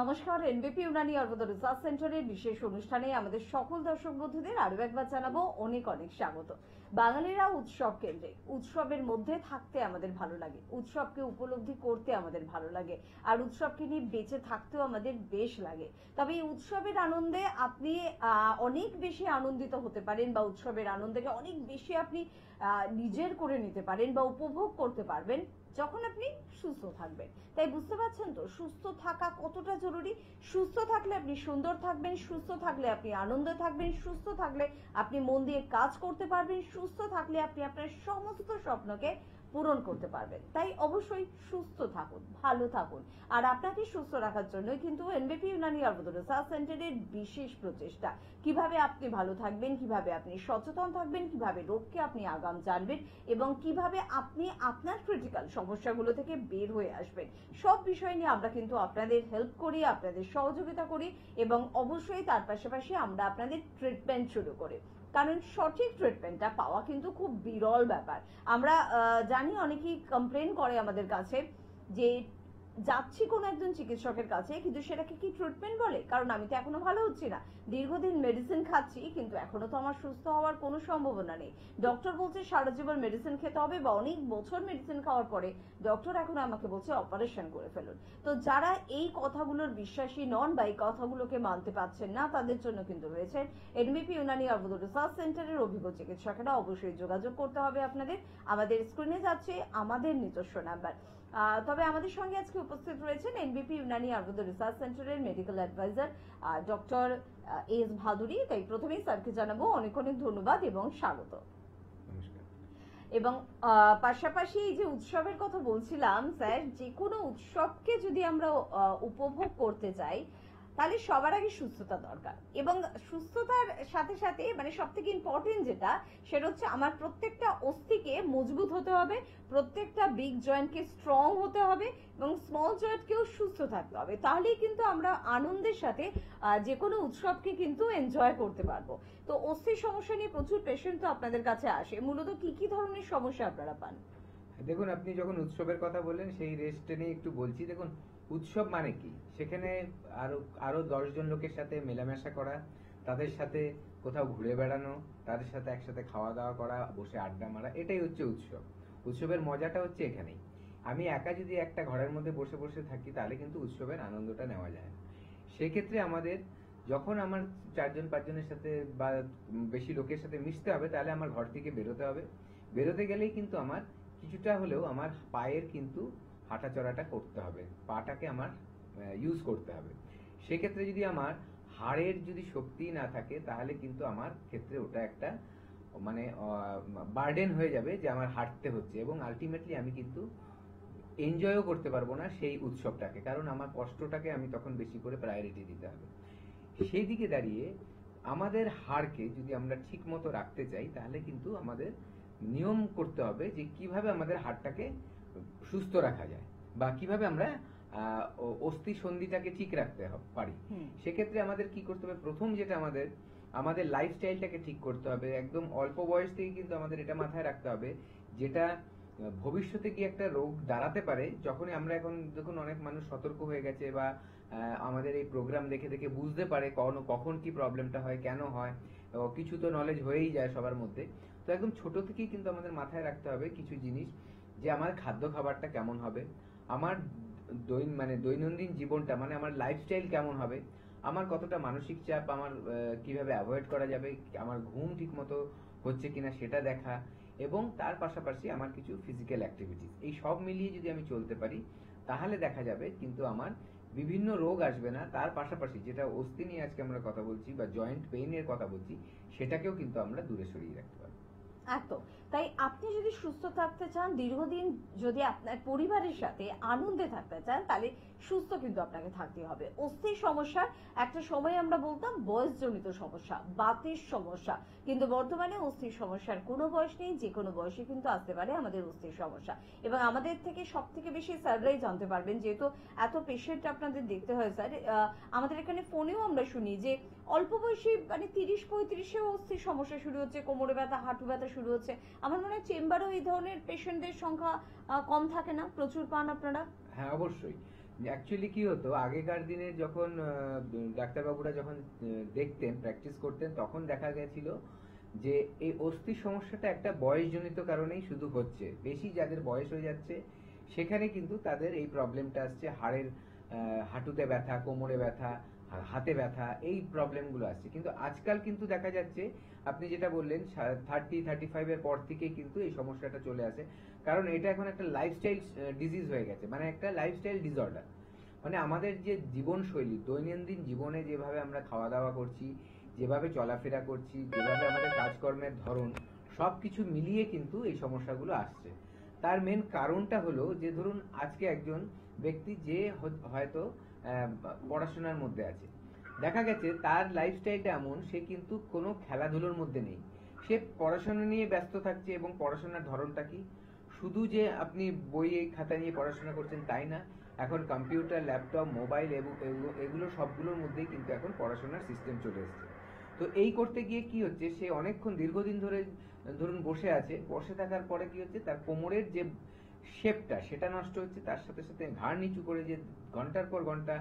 নমস্কার, এনবিপি ইউনানি আয়ুর্বেদ রিসার্চ সেন্টারের বিশেষ অনুষ্ঠানে আমাদের সকল দর্শক বন্ধুদের আরো একবার জানাবো অনেক অনেক স্বাগত। বাঙালিরা উৎসব কেন্দ্রে, উৎসবের মধ্যে থাকতে আমাদের ভালো লাগে, উৎসবকে উপলব্ধি করতে আমাদের ভালো লাগে, আর উৎসবকে নিয়ে বেঁচে থাকতেও আমাদের বেশ লাগে। তবে এই উৎসবের আনন্দে আপনি অনেক বেশি আনন্দিত হতে পারেন, বা উৎসবের আনন্দকে অনেক বেশি আপনি নিজের করে নিতে পারেন বা উপভোগ করতে পারবেন যখন আপনি সুস্থ থাকবেন। তাই বুঝতে পারছেন তো সুস্থ থাকা কতটা জরুরি। সুস্থ থাকলে আপনি সুন্দর থাকবেন, সুস্থ থাকলে আপনি আনন্দে থাকবেন, সুস্থ থাকলে আপনি মন দিয়ে কাজ করতে পারবেন, সুস্থ থাকলে আপনি আপনার সমস্ত স্বপ্নকে পূরণ করতে পারবেন। তাই অবশ্যই সুস্থ থাকুন, ভালো থাকুন। আর আপনাকে সুস্থ রাখার জন্যই কিন্তু এনবিপি ইউনানি আয়ুর্বেদ রিসার্চ সেন্টারের বিশেষ প্রচেষ্টা। কিভাবে আপনি ভালো থাকবেন, কিভাবে আপনি সচেতন থাকবেন, কিভাবে রোগকে আপনি আগাম জানবেন, এবং কিভাবে আপনি আপনার ক্রিটিক্যাল সমস্যাগুলো থেকে বের হয়ে আসবেন, সব বিষয় নিয়ে আমরা কিন্তু আপনাদের হেল্প করি, আপনাদের সহযোগিতা করি, এবং অবশ্যই তার পাশাপাশি আমরা আপনাদের ট্রিটমেন্ট শুরু করি। কারণ সঠিক ট্রিটমেন্টটা পাওয়া কিন্তু খুব বিরল ব্যাপার। আমরা জানি অনেকেই কমপ্লেন করে আমাদের কাছে যে যাচ্ছি কোনো একজন চিকিৎসকের কাছে, কিন্তু সেটাকে কি ট্রিটমেন্ট বলে? কারণ আমি তো এখনো ভালো হচ্ছি না, দীর্ঘদিন মেডিসিন খাচ্ছি, কিন্তু এখনো তো আমার সুস্থ হওয়ার কোনো সম্ভাবনা নেই। ডক্টর বলছে সারা জীবন মেডিসিন খেতে হবে, বা অনেক বছর মেডিসিন খাওয়ার পরে ডক্টর এখন আমাকে বলছে অপারেশন করে ফেলুন। তো যারা এই কথাগুলোর বিশ্বাসী নন বা এই কথাগুলোকে মানতে পারছেন না, তাদের জন্য কিন্তু রয়েছে এনবিপি ইউনানি আয়ুর্বেদ রিসার্চ সেন্টারের অভিজ্ঞ চিকিৎসকেরা। অবশ্যই যোগাযোগ করতে হবে আপনাদের। আমাদের স্ক্রিনে যাচ্ছে আমাদের নিজস্ব নাম্বার। তবে আমাদের সঙ্গে আজকে উপস্থিত রয়েছেন এনবিপি ইউনানি আয়ুর্বেদ রিসার্চ সেন্টারের medical adviser doctor S Bhaduri. তাই প্রথমেই স্যারকে জানাবো অনেক অনেক ধন্যবাদ এবং স্বাগত। এবং পাশাপাশি এই যে উৎসবের কথা বলছিলাম স্যার, যে কোনো উৎসবকে যদি আমরা উপভোগ করতে চাই তাহলে সবার আগে সুস্থতা দরকার। এবং সুস্থতার সাথে সাথে মানে সব থেকে ইম্পর্টেন্ট যেটা, সেটা হচ্ছে আমার প্রত্যেকটা অস্থিকে মজবুত হতে হবে, প্রত্যেকটা বিগ জয়েন্টকে স্ট্রং হতে হবে, এবং স্মল জয়েন্টকেও সুস্থ থাকতে হবে। তাহলেই কিন্তু আমরা আনন্দের সাথে যে কোনো উৎসবকে কিন্তু এনজয় করতে পারবো। তো অস্থির সমস্যা নিয়ে প্রচুর পেশেন্ট তো আপনাদের কাছে আসে, মূলত কি কি ধরনের সমস্যা আপনারা পান? দেখুন, আপনি যখন উৎসবের কথা বললেন সেই রেস্টে নিয়ে একটু বলছি। দেখুন, উৎসব মানে কি? সেখানে আরো আরো 10 জন লোকের সাথে মেলামেশা করা, তাদের সাথে কোথাও ঘুরে বেড়ানো, তাদের সাথে একসাথে খাওয়া দাওয়া করা, বসে আড্ডা মারা, এটাই হচ্ছে উৎসব। উৎসবের মজাটা হচ্ছে এখানেই। আমি একা যদি একটা ঘরের মধ্যে বসে বসে থাকি তাহলে কিন্তু উৎসবের আনন্দটা নেওয়া যায় না। সেক্ষেত্রে আমাদের যখন আমার 4-5 জনের সাথে বা বেশি লোকের সাথে মিশতে হবে, তাহলে আমার ঘর থেকে বেরোতে হবে। বেরোতে গেলেই কিন্তু আমার কিছুটা হলেও আমার পায়ের কিন্তু হাঁটাচলাটা করতে হবে, পাটাকে আমার ইউজ করতে হবে। সেক্ষেত্রে যদি আমার হাড়ের যদি শক্তি না থাকে তাহলে কিন্তু আমার ক্ষেত্রে ওটা একটা মানে বার্ডেন হয়ে যাবে, যে আমার হাঁটতে হচ্ছে, এবং আলটিমেটলি আমি কিন্তু এনজয়ও করতে পারবো না সেই উৎসবটাকে, কারণ আমার কষ্টটাকে আমি তখন বেশি করে প্রায়োরিটি দিতে হবে। সেই দিকে দাঁড়িয়ে আমাদের হাড়কে যদি আমরা ঠিক মতো রাখতে চাই তাহলে কিন্তু আমাদের নিয়ম করতে হবে যে কিভাবে আমাদের হাড়টাকে সুস্থ রাখা যায়, বা কিভাবে আমরা অস্থি সন্ধিটাকে ঠিক রাখতে পারি। সেক্ষেত্রে আমাদের কি করতে হবে? প্রথম যেটা আমাদের লাইফস্টাইলটাকে ঠিক করতে হবে। একদম অল্প বয়স থেকে কিন্তু আমাদের এটা মাথায় রাখতে হবে, যেটা ভবিষ্যতে কি একটা রোগ দাঁড়াতে পারে। যখনই আমরা এখন দেখুন অনেক মানুষ সতর্ক হয়ে গেছে, বা আমাদের এই প্রোগ্রাম দেখে দেখে বুঝতে পারে কখন কি প্রবলেমটা হয়, কেন হয়, কিছু তো নলেজ হয়েই যায় সবার মধ্যে। তো একদম ছোট থেকেই কিন্তু আমাদের মাথায় রাখতে হবে কিছু জিনিস, যে আমার খাদ্য খাবারটা কেমন হবে, আমার দৈনন্দিন জীবনটা মানে আমার লাইফস্টাইল কেমন হবে, আমার কতটা মানসিক চাপ আমার কিভাবে অ্যাভয়েড করা যাবে, আমার ঘুম ঠিক মতো হচ্ছে কিনা সেটা দেখা, এবং তার পাশাপাশি আমার কিছু ফিজিক্যাল অ্যাক্টিভিটিস, এই সব মিলিয়ে যদি আমি চলতে পারি তাহলে দেখা যাবে কিন্তু আমার বিভিন্ন রোগ আসবে না। তার পাশাপাশি যেটা অস্থি নিয়ে আজকে আমরা কথা বলছি বা জয়েন্ট পেইনের কথা বলছি, সেটাকেও কিন্তু আমরা দূরে সরিয়ে রাখতে পারবো। একদম তাই। আপনি যদি সুস্থ থাকতে চান, দীর্ঘদিন যদি আপনার পরিবারের সাথে আনন্দে থাকতে চান, তাহলে সুস্থ কিন্তু আপনাকে থাকতে হবে। অস্থির সমস্যার একটা সময় আমরা বলতাম বয়সজনিত সমস্যা, বাতের সমস্যা, কিন্তু বর্তমানে অস্থির সমস্যার কোনো বয়স নেই, যে কোনো বয়সে কিন্তু আসতে পারে আমাদের অস্থির সমস্যা। এবং আমাদের থেকে সব থেকে বেশি স্যাররাই জানতে পারবেন, যেহেতু এত পেশেন্ট আপনাদের দেখতে হয় স্যার। আমাদের এখানে ফোনেও আমরা শুনি যে অল্প বয়সী মানে 30-35-এও অস্থির সমস্যা শুরু হচ্ছে, কোমরে ব্যথা, হাঁটু ব্যথা শুরু হচ্ছে। আমার মনে হয় চেম্বারও এই ধরনের পেশেন্টদের সংখ্যা কম থাকে না, প্রচুর পান আপনারা? হ্যাঁ, অবশ্যই। অ্যাকচুয়ালি কি হতো আগেকার দিনে যখন ডাক্তারবাবুরা যখন দেখতেন প্র্যাকটিস করতেন তখন দেখা গেছিল যে এই অস্থির সমস্যাটা একটা বয়সজনিত কারণেই শুধু হচ্ছে, বেশি যাদের বয়স হয়ে যাচ্ছে সেখানে কিন্তু তাদের এই প্রবলেমটা আসছে, হাড়ের হাঁটুতে ব্যথা, কোমরে ব্যথা, হাতে ব্যথা, এই প্রবলেমগুলো আসছে। কিন্তু আজকাল কিন্তু দেখা যাচ্ছে আপনি যেটা বললেন 30-35 এর পর থেকেই কিন্তু এই সমস্যাটা চলে আসে, কারণ এটা এখন একটা লাইফস্টাইল ডিজিজ হয়ে গেছে, মানে একটা লাইফস্টাইল ডিসঅর্ডার। মানে আমাদের যে জীবনশৈলী, দৈনন্দিন জীবনে যেভাবে আমরা খাওয়া দাওয়া করছি, যেভাবে চলাফেরা করছি, যেভাবে আমাদের কাজকর্মের ধরন, সবকিছু মিলিয়ে কিন্তু এই সমস্যাগুলো আসছে। তার মেন কারণটা হলো যে ধরুন আজকে একজন ব্যক্তি যে হয়তো পড়াশোনার মধ্যে আছে, দেখা গেছে তার লাইফস্টাইলটা এমন, সে কিন্তু কোনো খেলাধুলোর মধ্যে নেই, সে পড়াশোনা নিয়ে ব্যস্ত থাকছে। এবং পড়াশোনার ধরনটা কি, শুধু যে আপনি বই খাতা নিয়ে পড়াশোনা করছেন তাই না, এখন কম্পিউটার, ল্যাপটপ, মোবাইল এবং এগুলো সবগুলোর মধ্যেই কিন্তু এখন পড়াশোনার সিস্টেম চলে এসেছে। তো এই করতে গিয়ে কি হচ্ছে, সে অনেকক্ষণ দীর্ঘদিন ধরে ধরুন বসে আছে, বসে থাকার পরে কি হচ্ছে, তার কোমরের যে শেপটা সেটা নষ্ট হচ্ছে, তার সাথে সাথে ঘাড় নিচু করে যে ঘন্টার পর ঘন্টা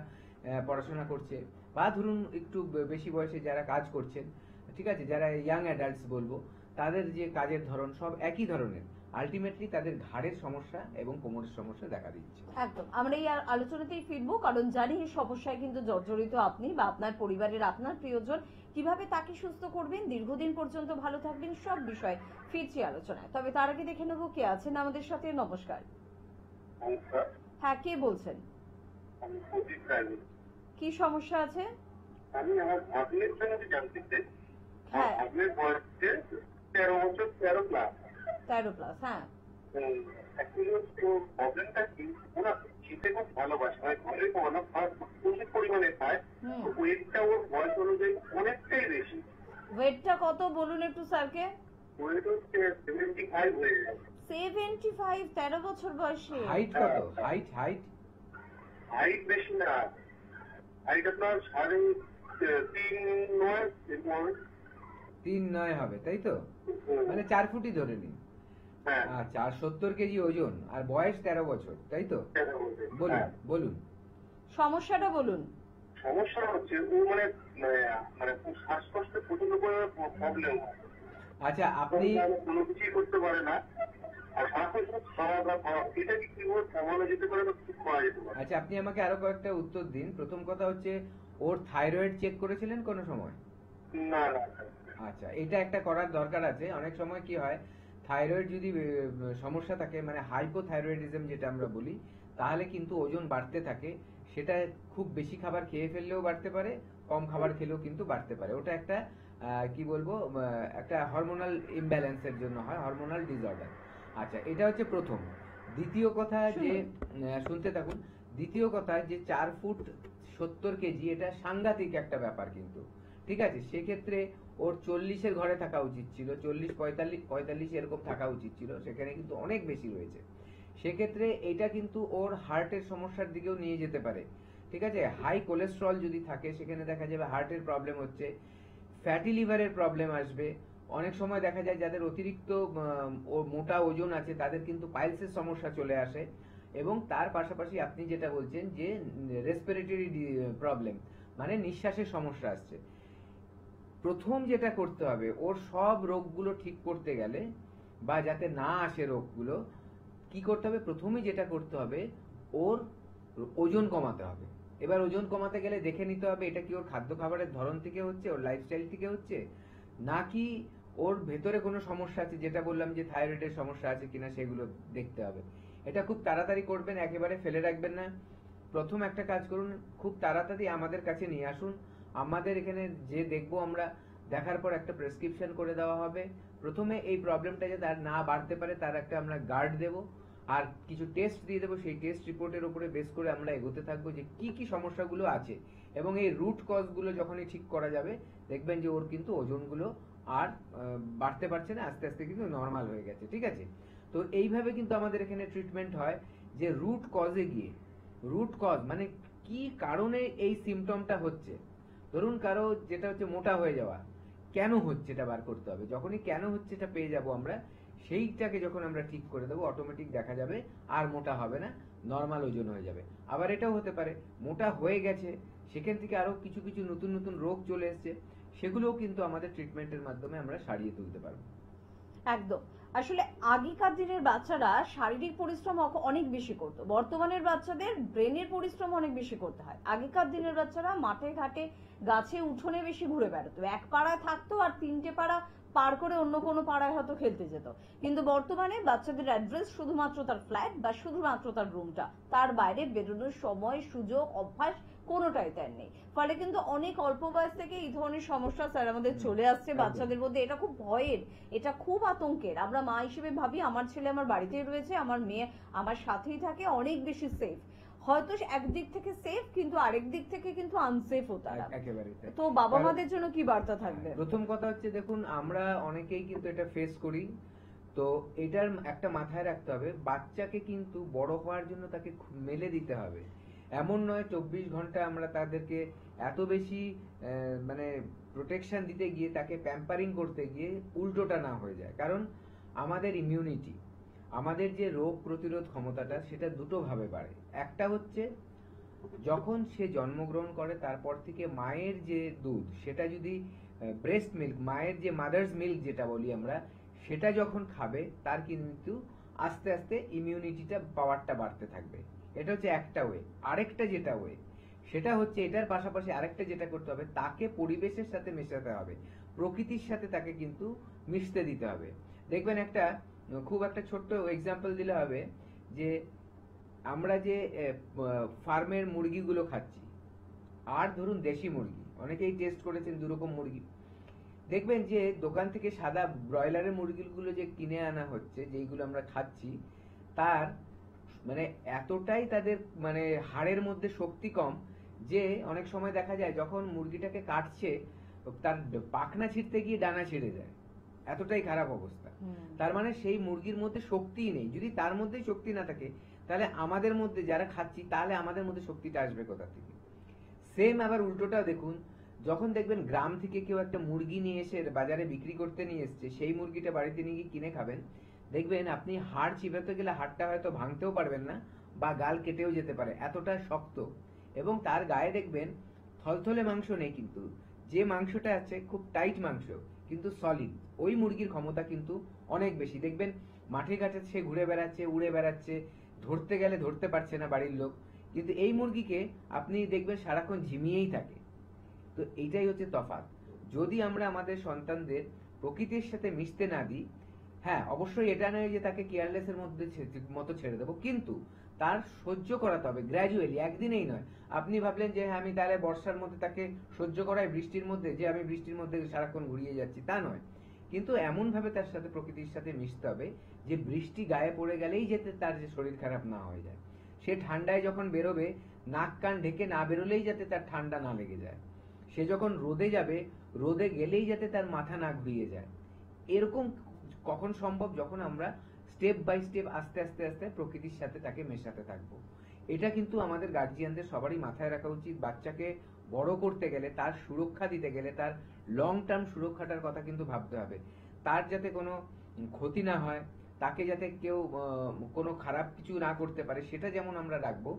পড়াশোনা করছে, বা ধরুন একটু বেশি বয়সে যারা কাজ করছেন, ঠিক আছে, যারা ইয়াং অ্যাডাল্টস বলবো, তাদের যে কাজের ধরন সব একই ধরনের, আলটিমেটলি তাদের ঘাড়ের সমস্যা এবং কোমরের সমস্যা দেখা দিচ্ছে। একদম, আমরা এই আলোচনাতেই ফিরবো, কারণ জানি এই সমস্যায় কিন্তু জর্জরিত আপনি বা আপনার পরিবারের আপনার প্রিয়জন। কিভাবে তাকে সুস্থ করবেন, দীর্ঘদিন পর্যন্ত ভালো থাকবেন, সব বিষয় ফিরছি আলোচনায়। তবে তার আগে দেখে নেবো কে আছেন আমাদের সাথে। নমস্কার। হ্যাঁ, কে বলছেন? কি সমস্যা আছে? আমি আমার ভাগ্নের জন্য জানতে চাই। হ্যাঁ, ভাগ্নের বয়স 13 বছর, 13 প্লাস। 13 প্লাস। হ্যাঁ, অ্যাকচুয়ালি প্রবলেমটা কি, ওরা খেতে খুব ভালোবাসে, মানে ঘরে কোনো প্রচুর পরিমাণে খায়, ওয়েটটা ওর বয়স অনুযায়ী অনেকটাই বেশি। ওয়েটটা কত বলুন একটু স্যারকে। ওয়েট হচ্ছে 75 হয়ে যায়। 75, 13 বছর বয়সে? হাইট কত? হাইট হাইট হাইট বেশি না, হাইট আপনার 3.9 এরকম। 3.9 হবে, তাই তো? মানে 4 ফুটই ধরে নিন। হ্যাঁ, আচ্ছা, আর 70 কেজি ওজন, আর বয়স 13 বছর, তাই তো? বলুন বলুন। সমস্যাটা বলুন। সমস্যা হচ্ছে ও মানে মানে খুব শ্বাসকষ্টে প্রচন্ড করে প্রবলেম হয়। আচ্ছা, আপনি কোনো কিছুই করতে পারে না, আর সাথে সাথে খাওয়া দাওয়া, এটা কি কিভাবে কমানো যেতে পারে বা কি করা যেতে পারে? আচ্ছা, আপনি আমাকে আরো কয়েকটা উত্তর দিন। প্রথম কথা হচ্ছে, ওর থাইরয়েড চেক করেছিলেন কোনো সময়? না না। আচ্ছা, এটা একটা করার দরকার আছে। অনেক সময় কি হয়, থাইরয়েড যদি সমস্যা থাকে, মানে হাইপোথাইরয়েডিজম যেটা আমরা বলি, তাহলে কিন্তু ওজন বাড়তে থাকে। সেটা খুব বেশি খাবার খেয়ে ফেললেও বাড়তে পারে, কম খাবার খেলেও কিন্তু বাড়তে পারে। ওটা একটা কি বলবো, একটা হরমোনাল ইমব্যালেন্সের জন্য হয়, হরমোনাল ডিসঅর্ডার। আচ্ছা, এটা হচ্ছে প্রথম। দ্বিতীয় কথা যে শুনতে থাকুন। দ্বিতীয় কথা যে 4 ফুট 70 কেজি, এটা সাংঘাতিক একটা ব্যাপার কিন্তু, ঠিক আছে? সেক্ষেত্রে ওর 40-এর ঘরে থাকা উচিত ছিল, 40-45 এরকম থাকা উচিত ছিল, সেখানে কিন্তু অনেক বেশি রয়েছে। সেক্ষেত্রে এটা কিন্তু ওর হার্টের সমস্যার দিকেও নিয়ে যেতে পারে, ঠিক আছে? হাই কোলেস্ট্রল যদি থাকে, সেখানে দেখা যাবে হার্টের প্রবলেম হচ্ছে, ফ্যাটি লিভারের প্রবলেম আসবে। অনেক সময় দেখা যায় যাদের অতিরিক্ত মোটা ওজন আছে, তাদের কিন্তু পাইলসের সমস্যা চলে আসে। এবং তার পাশাপাশি আপনি যেটা বলছেন যে রেসপিরেটরি প্রবলেম, মানে নিঃশ্বাসের সমস্যা আসছে। প্রথম যেটা করতে হবে, ওর সব রোগগুলো ঠিক করতে গেলে বা যাতে না আসে রোগগুলো, কি করতে হবে? প্রথমেই যেটা করতে হবে, ওর ওজন কমাতে হবে। এবার ওজন কমাতে গেলে দেখে নিতে হবে এটা কি ওর খাদ্য খাবারের ধরন থেকে হচ্ছে, ওর লাইফস্টাইল থেকে হচ্ছে, নাকি ওর ভেতরে কোনো সমস্যা আছে, যেটা বললাম যে থাইরয়েডের সমস্যা আছে কিনা, সেগুলো দেখতে হবে। এটা খুব তাড়াতাড়ি করবেন, একেবারে ফেলে রাখবেন না। প্রথম একটা কাজ করুন, খুব তাড়াতাড়ি আমাদের কাছে নিয়ে আসুন। আমাদের এখানে যে দেখবো আমরা, দেখার পর একটা প্রেসক্রিপশন করে দেওয়া হবে। প্রথমে এই প্রবলেমটা যাতে আর না বাড়তে পারে তার একটা আমরা গার্ড দেব, আর কিছু টেস্ট দিয়ে দেবো। সেই টেস্ট রিপোর্টের উপরে বেস করে আমরা এগোতে থাকবো যে কি কি সমস্যাগুলো আছে, এবং এই রুট কজগুলো যখনই ঠিক করা যাবে, দেখবেন যে ওর কিন্তু ওজনগুলো আর বাড়তে পারছে না, আস্তে আস্তে কিন্তু নর্মাল হয়ে গেছে, ঠিক আছে? তো এইভাবে কিন্তু আমাদের এখানে ট্রিটমেন্ট হয়, যে রুট কজে গিয়ে। রুট কজ মানে কি কারণে এই সিমটমটা হচ্ছে। ধরুন কারো যেটা হচ্ছে মোটা হয়ে যাওয়া, কেন হচ্ছে এটা বার করতে হবে। যখনই কেন হচ্ছে এটা পেয়ে যাব আমরা, সেইটাকে যখন আমরা ঠিক করে দেবো, অটোমেটিক দেখা যাবে আর মোটা হবে না, নর্মাল ওজন হয়ে যাবে। আবার এটাও হতে পারে মোটা হয়ে গেছে, সেখান থেকে আরো কিছু কিছু নতুন নতুন রোগ চলে এসছে, সেগুলোও কিন্তু আমাদের ট্রিটমেন্টের মাধ্যমে আমরা সারিয়ে তুলতে পারবো। একদম। আসলে আগেকার দিনের বাচ্চারা শারীরিক পরিশ্রম অনেক বেশি করতো, বর্তমানের বাচ্চাদের ব্রেনের পরিশ্রম অনেক বেশি করতে হয়। আগেকার দিনের বাচ্চারা মাঠে ঘাটে গাছে উঠোনে বেশি ঘুরে বেড়াতো, এক পাড়ায় থাকতো আর 3টে পাড়া পার করে অন্য কোনো পাড়ায় হয়তো খেলতে যেত। কিন্তু বর্তমানে বাচ্চাদের অ্যাড্রেস শুধুমাত্র তার ফ্ল্যাট বা শুধুমাত্র তার রুমটা, তার বাইরে বেরোনোর সময়, সুযোগ, অভ্যাস কোনোটাই তার নেই। ফলে কিন্তু অনেক অল্প বয়স থেকে এই ধরনের সমস্যা স্যার আমাদের চলে আসছে বাচ্চাদের মধ্যে। এটা খুব ভয়ের, এটা খুব আতঙ্কের। আমরা মা হিসেবে ভাবি আমার ছেলে আমার বাড়িতেই রয়েছে, আমার মেয়ে আমার সাথেই থাকে, অনেক বেশি সেফ। হয়তো একদিক থেকে সেফ, কিন্তু আরেক দিক থেকে কিন্তু আনসেফও তারা। একেবারে তাই। তো বাবা মাদের জন্য কি বার্তা থাকবে? প্রথম কথা হচ্ছে, দেখুন আমরা অনেকেই কিন্তু এটা ফেস করি, তো এটার একটা মাথায় রাখতে হবে, বাচ্চাকে কিন্তু বড় হওয়ার জন্য তাকে মেলে দিতে হবে। এমন নয় 24 ঘন্টা আমরা তাদেরকে এত বেশি মানে প্রোটেকশন দিতে গিয়ে, তাকে প্যাম্পারিং করতে গিয়ে উল্টোটা না হয়ে যায়। কারণ আমাদের ইমিউনিটি, আমাদের যে রোগ প্রতিরোধ ক্ষমতাটা, সেটা দুটো ভাবে বাড়ে। একটা হচ্ছে যখন সে জন্মগ্রহণ করে তারপর থেকে মায়ের যে দুধ, সেটা যদি ব্রেস্ট মিল্ক, মায়ের যে মাদার্স মিল্ক যেটা বলি আমরা, সেটা যখন খাবে তার কিন্তু আস্তে আস্তে ইমিউনিটিটা পাওয়ারটা বাড়তে থাকবে। এটা হচ্ছে একটা ওয়ে। আরেকটা যেটা ওয়ে, সেটা হচ্ছে এটার পাশাপাশি আরেকটা যেটা করতে হবে, তাকে পরিবেশের সাথে মেশাতে হবে, প্রকৃতির সাথে তাকে কিন্তু মিশতে দিতে হবে। দেখবেন একটা খুব একটা ছোট্ট এক্সাম্পল দিলে হবে, যে আমরা যে ফার্মের মুরগিগুলো খাচ্ছি, আর ধরুন দেশি মুরগি, অনেকেই টেস্ট করেছেন দুরকম মুরগি, দেখবেন যে দোকান থেকে সাদা ব্রয়লারের মুরগিগুলো যে কিনে আনা হচ্ছে, যেইগুলো আমরা খাচ্ছি, তার মানে এতটাই তাদের মানে হাড়ের মধ্যে শক্তি কম, যে অনেক সময় দেখা যায় যখন মুরগিটাকে কাটছে, তার পাখনা ছিঁড়তে গিয়ে ডানা ছিঁড়ে যায়, এতটাই খারাপ অবস্থা। তার মানে সেই মুরগির মধ্যে শক্তিই নেই। যদি তার মধ্যেই শক্তি না থাকে, তাহলে আমাদের মধ্যে যারা খাচ্ছি, তাহলে আমাদের মধ্যে শক্তিটা আসবে কোথা থেকে? সেম আবার উল্টোটা দেখুন, যখন দেখবেন গ্রাম থেকে কেউ একটা মুরগি নিয়ে এসে বাজারে বিক্রি করতে নিয়ে এসছে, সেই মুরগিটা বাড়িতে নিয়ে গিয়ে কিনে খাবেন, দেখবেন আপনি হাড় চিবাতে গেলে হাড়টা হয়তো ভাঙতেও পারবেন না, বা গাল কেটেও যেতে পারে, এতটা শক্ত। এবং তার গায়ে দেখবেন থলথলে মাংস নেই, কিন্তু যে মাংসটা আছে খুব টাইট মাংস, কিন্তু সলিড। ওই মুরগির ক্ষমতা কিন্তু অনেক বেশি। দেখবেন মাঠে ঘাটে সে ঘুরে বেড়াচ্ছে, উড়ে বেড়াচ্ছে, ধরতে গেলে ধরতে পারছে না বাড়ির লোক, কিন্তু এই মুরগিকে আপনি দেখবেন সারাক্ষণ ঝিমিয়েই থাকে। তো এইটাই হচ্ছে তফাৎ। যদি আমরা আমাদের সন্তানদের প্রকৃতির সাথে মিশতে না দিই, হ্যাঁ অবশ্যই এটা নয় যে তাকে কেয়ারলেসের মধ্যে মতো ছেড়ে দেবো, কিন্তু তার সহ্য করাতে হবে গ্র্যাজুয়ালি, একদিনেই নয়। আপনি ভাবলেন যে হ্যাঁ আমি তাহলে বর্ষার মধ্যে তাকে সহ্য করাই, বৃষ্টির মধ্যে যে আমি বৃষ্টির মধ্যে সারাক্ষণ ঘুরিয়ে যাচ্ছি, তা নয়। কিন্তু এমন ভাবে তার সাথে প্রকৃতির সাথে মিশতে হবে যে বৃষ্টি গায়ে পড়ে গেলেই যাতে তার যে শরীর খারাপ না হয়ে যায়, সে ঠান্ডায় যখন বেরোবে নাক কান ঢেকে না বেরোলেই যাতে তার ঠান্ডা না লেগে যায়, সে যখন রোদে যাবে রোদে গেলেই যাতে তার মাথা না ঘুরিয়ে যায়। এরকম কখন সম্ভব? যখন আমরা স্টেপ বাই স্টেপ আস্তে আস্তে আস্তে প্রকৃতির সাথে তাকে মেশাতে থাকবো। এটা কিন্তু আমাদের গার্জিয়ানদের সবারই মাথায় রাখা উচিত। বাচ্চাকে বড় করতে গেলে, তার সুরক্ষা দিতে গেলে, তার লং টার্ম সুরক্ষাটার কথা কিন্তু ভাবতে হবে। তার যাতে কোনো ক্ষতি না হয়, তাকে যাতে কেউ কোনো খারাপ কিছু না করতে পারে, সেটা যেমন আমরা রাখবো,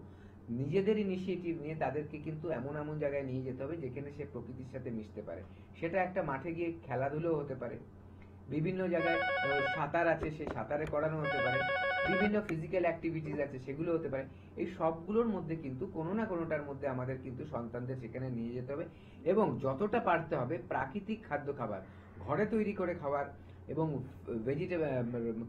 নিজেদের ইনিশিয়েটিভ নিয়ে তাদেরকে কিন্তু এমন এমন জায়গায় নিয়ে যেতে হবে যেখানে সে প্রকৃতির সাথে মিশতে পারে। সেটা একটা মাঠে গিয়ে খেলাধুলো হতে পারে, বিভিন্ন জায়গায় সাঁতার আছে, সে সাঁতারে করানো হতে পারে, বিভিন্ন ফিজিক্যাল অ্যাক্টিভিটিস আছে, সেগুলো হতে পারে। এই সবগুলোর মধ্যে কিন্তু কোনো না কোনোটার মধ্যে আমাদের কিন্তু সন্তানদের সেখানে নিয়ে যেতে হবে, এবং যতটা পারতে হবে প্রাকৃতিক খাদ্য খাবার, ঘরে তৈরি করে খাবার, এবং ভেজিটেবল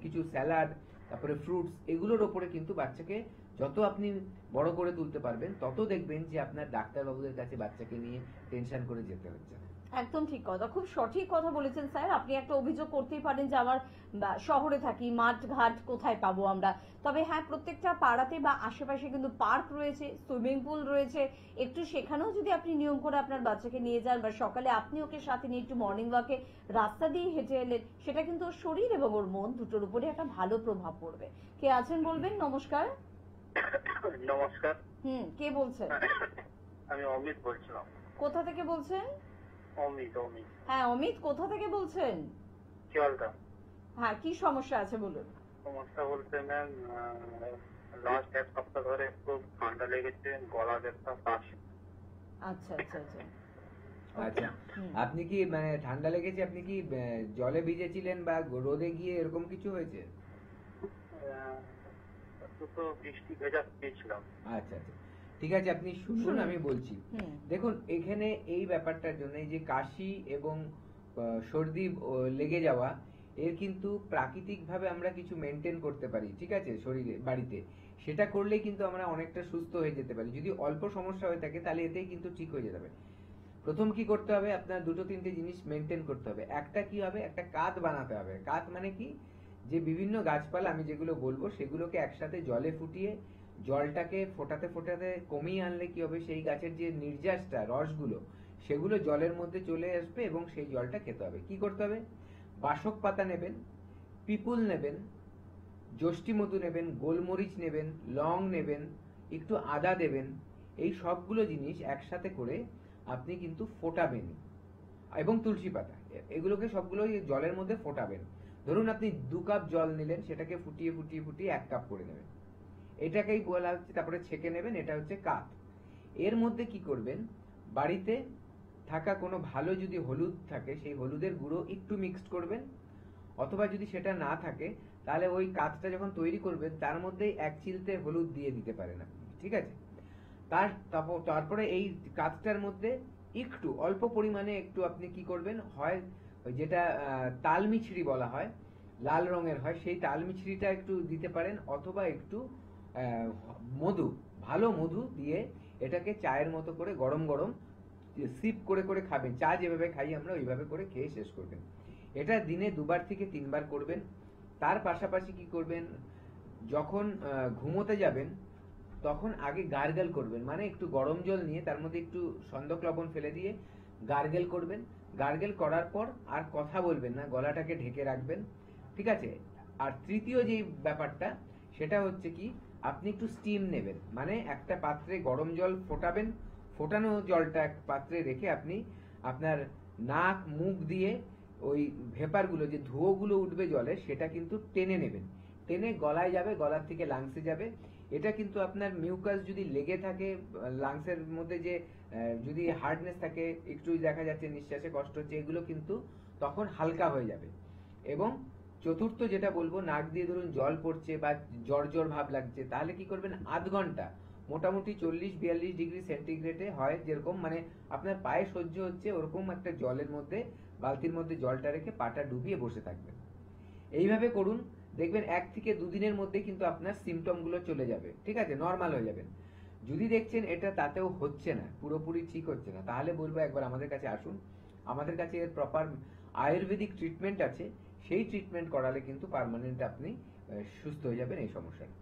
কিছু স্যালাড, তারপরে ফ্রুটস, এগুলোর ওপরে কিন্তু বাচ্চাকে যত আপনি বড় করে তুলতে পারবেন, তত দেখবেন যে আপনার ডাক্তারবাবুদের কাছে বাচ্চাকে নিয়ে টেনশন করে যেতে হচ্ছে না। একদম ঠিক কথা, খুব সঠিক কথা বলেছেন স্যার। আপনি একটা অভিযোগ করতেই পারেন যে আমার শহরে থাকি, মাঠ ঘাট কোথায় পাবো আমরা? তবে হ্যাঁ, প্রত্যেকটা পাড়াতে বা আশেপাশে কিন্তু পার্ক রয়েছে, সুইমিং পুল রয়েছে। একটু সেখানেও যদি আপনি নিয়ম করে আপনার বাচ্চাকে নিয়ে যান, বা সকালে আপনি ওকে সাথে নিয়ে একটু মর্নিং ওয়াকে রাস্তা দিয়ে হেঁটে এলেন, সেটা কিন্তু ওর শরীর এবং ওর মন দুটোর উপরে একটা ভালো প্রভাব পড়বে। কে আছেন বলবেন? নমস্কার। নমস্কার। কে বলছেন? আমি অমিত বলছিলাম। কোথা থেকে বলছেন? অমিত। হ্যাঁ অমিত, কোথা থেকে বলছেন? শিয়ালদা। হ্যাঁ, কি সমস্যা আছে বলুন। সমস্যা বলতে ম্যাম, লাস্ট এক সপ্তাহ ধরে খুব ঠান্ডা লেগেছে, গলা ব্যথা, কাশ। আচ্ছা আচ্ছা আচ্ছা আচ্ছা, হুম। আপনি কি মানে ঠান্ডা লেগেছে, আপনি কি জলে ভিজেছিলেন বা রোদে গিয়ে এরকম কিছু হয়েছে? তো বৃষ্টি ভেজা পেয়েছিলাম। আচ্ছা আচ্ছা, ঠিক আছে, আপনি শুনুন, শুনুন। আমি বলছি। হুম দেখুন, এখানে এই ব্যাপারটার জন্য এই যে কাশি এবং সর্দি লেগে যাওয়া, এর কিন্তু প্রাকৃতিকভাবে আমরা কিছু মেনটেন করতে পারি, ঠিক আছে, শরীরে বাড়িতে। সেটা করলেই কিন্তু আমরা অনেকটা সুস্থ হয়ে যেতে পারি। যদি অল্প সমস্যা হয়ে থাকে তাহলে এতেই কিন্তু ঠিক হয়ে যেতে হবে। প্রথম কি করতে হবে, আপনার দুটো তিনটে জিনিস মেনটেন করতে হবে। একটা কি হবে, একটা কাত বানাতে হবে। কাত মানে কি, যে বিভিন্ন গাছপালা আমি যেগুলো বলবো সেগুলোকে একসাথে জলে ফুটিয়ে জলটাকে ফোটাতে ফোটাতে কমিয়ে আনলে কি হবে, সেই গাছের যে নির্যাসটা, রসগুলো, সেগুলো জলের মধ্যে চলে আসবে এবং সেই জলটা খেতে হবে। কি করতে হবে, বাসক পাতা নেবেন, পিপুল নেবেন, যষ্টি মধু নেবেন, গোলমরিচ নেবেন, লং নেবেন, একটু আদা দেবেন। এই সবগুলো জিনিস একসাথে করে আপনি কিন্তু ফোটাবেন, এবং তুলসী পাতা, এগুলোকে সবগুলো জলের মধ্যে ফোটাবেন। ধরুন আপনি 2 কাপ জল নিলেন, সেটাকে ফুটিয়ে ফুটিয়ে ফুটিয়ে 1 কাপ করে নেবেন। এটাকেই বলা হচ্ছে, তারপরে ছেঁকে নেবেন, এটা হচ্ছে কাত। এর মধ্যে কি করবেন, বাড়িতে থাকা কোনো ভালো যদি হলুদ থাকে, সেই হলুদের গুঁড়ো একটু মিক্সড করবেন, অথবা যদি সেটা না থাকে তাহলে ওই কাতটা যখন তৈরি করবেন তার মধ্যে 1 চিলতে হলুদ দিয়ে দিতে পারেন আপনি, ঠিক আছে। তারপরে এই কাতটার মধ্যে একটু অল্প পরিমাণে একটু আপনি কি করবেন, হয় ওই যেটা তাল মিছরি বলা হয়, লাল রঙের হয়, সেই তাল মিছরিটা একটু দিতে পারেন, অথবা একটু মধু, ভালো মধু দিয়ে এটাকে চায়ের মতো করে গরম গরম সিপ করে করে খাবেন। চা যেভাবে খাই আমরা ওইভাবে করে খেয়ে শেষ করবেন। এটা দিনে 2 বার থেকে 3 বার করবেন। তার পাশাপাশি কি করবেন, যখন ঘুমোতে যাবেন তখন আগে গার্গেল করবেন, মানে একটু গরম জল নিয়ে তার মধ্যে একটু সন্দক লবণ ফেলে দিয়ে গার্গেল করবেন। গার্গেল করার পর আর কথা বলবেন না, গলাটাকে ঢেকে রাখবেন, ঠিক আছে। আর তৃতীয় যে ব্যাপারটা, সেটা হচ্ছে কি, আপনি একটু স্টিম নেবেন, মানে একটা পাত্রে গরম জল ফোটাবেন, ফোটানো জলটা এক পাত্রে রেখে আপনি আপনার নাক মুখ দিয়ে ওই ভেপারগুলো, যে ধোঁয়াগুলো উঠবে জলে, সেটা কিন্তু টেনে নেবেন। টেনে গলায় যাবে, গলার থেকে লাংসে যাবে। এটা কিন্তু আপনার মিউকাস যদি লেগে থাকে লাংসের মধ্যে, যে যদি হার্ডনেস থাকে, একটু দেখা যাচ্ছে নিঃশ্বাসে কষ্ট হচ্ছে, এগুলো কিন্তু তখন হালকা হয়ে যাবে। এবং চতুর্থ যেটা বলবো, নাক দিয়ে ধরুন জল পড়ছে বা জ্বর জ্বর ভাব লাগছে, তাহলে কি করবেন, আধ ঘন্টা মোটামুটি 40-42 ডিগ্রি সেন্টিগ্রেডে হয়, যেরকম মানে আপনার পায়ে সহ্য হচ্ছে ওরকম একটা জলের মধ্যে, বালতির মধ্যে জলটা রেখে পাটা ডুবিয়ে বসে থাকবেন। এইভাবে করুন, দেখবেন 1 থেকে 2 দিনের মধ্যে কিন্তু আপনার সিমটম গুলো চলে যাবে, ঠিক আছে, নর্মাল হয়ে যাবেন। যদি দেখছেন এটা তাতেও হচ্ছে না, পুরোপুরি ঠিক হচ্ছে না, তাহলে বলবো একবার আমাদের কাছে আসুন। আমাদের কাছে এর প্রপার আয়ুর্বেদিক ট্রিটমেন্ট আছে, সেই ট্রিটমেন্ট করালে কিন্তু পার্মানেন্ট আপনি সুস্থ হয়ে যাবেন এই সমস্যাটা।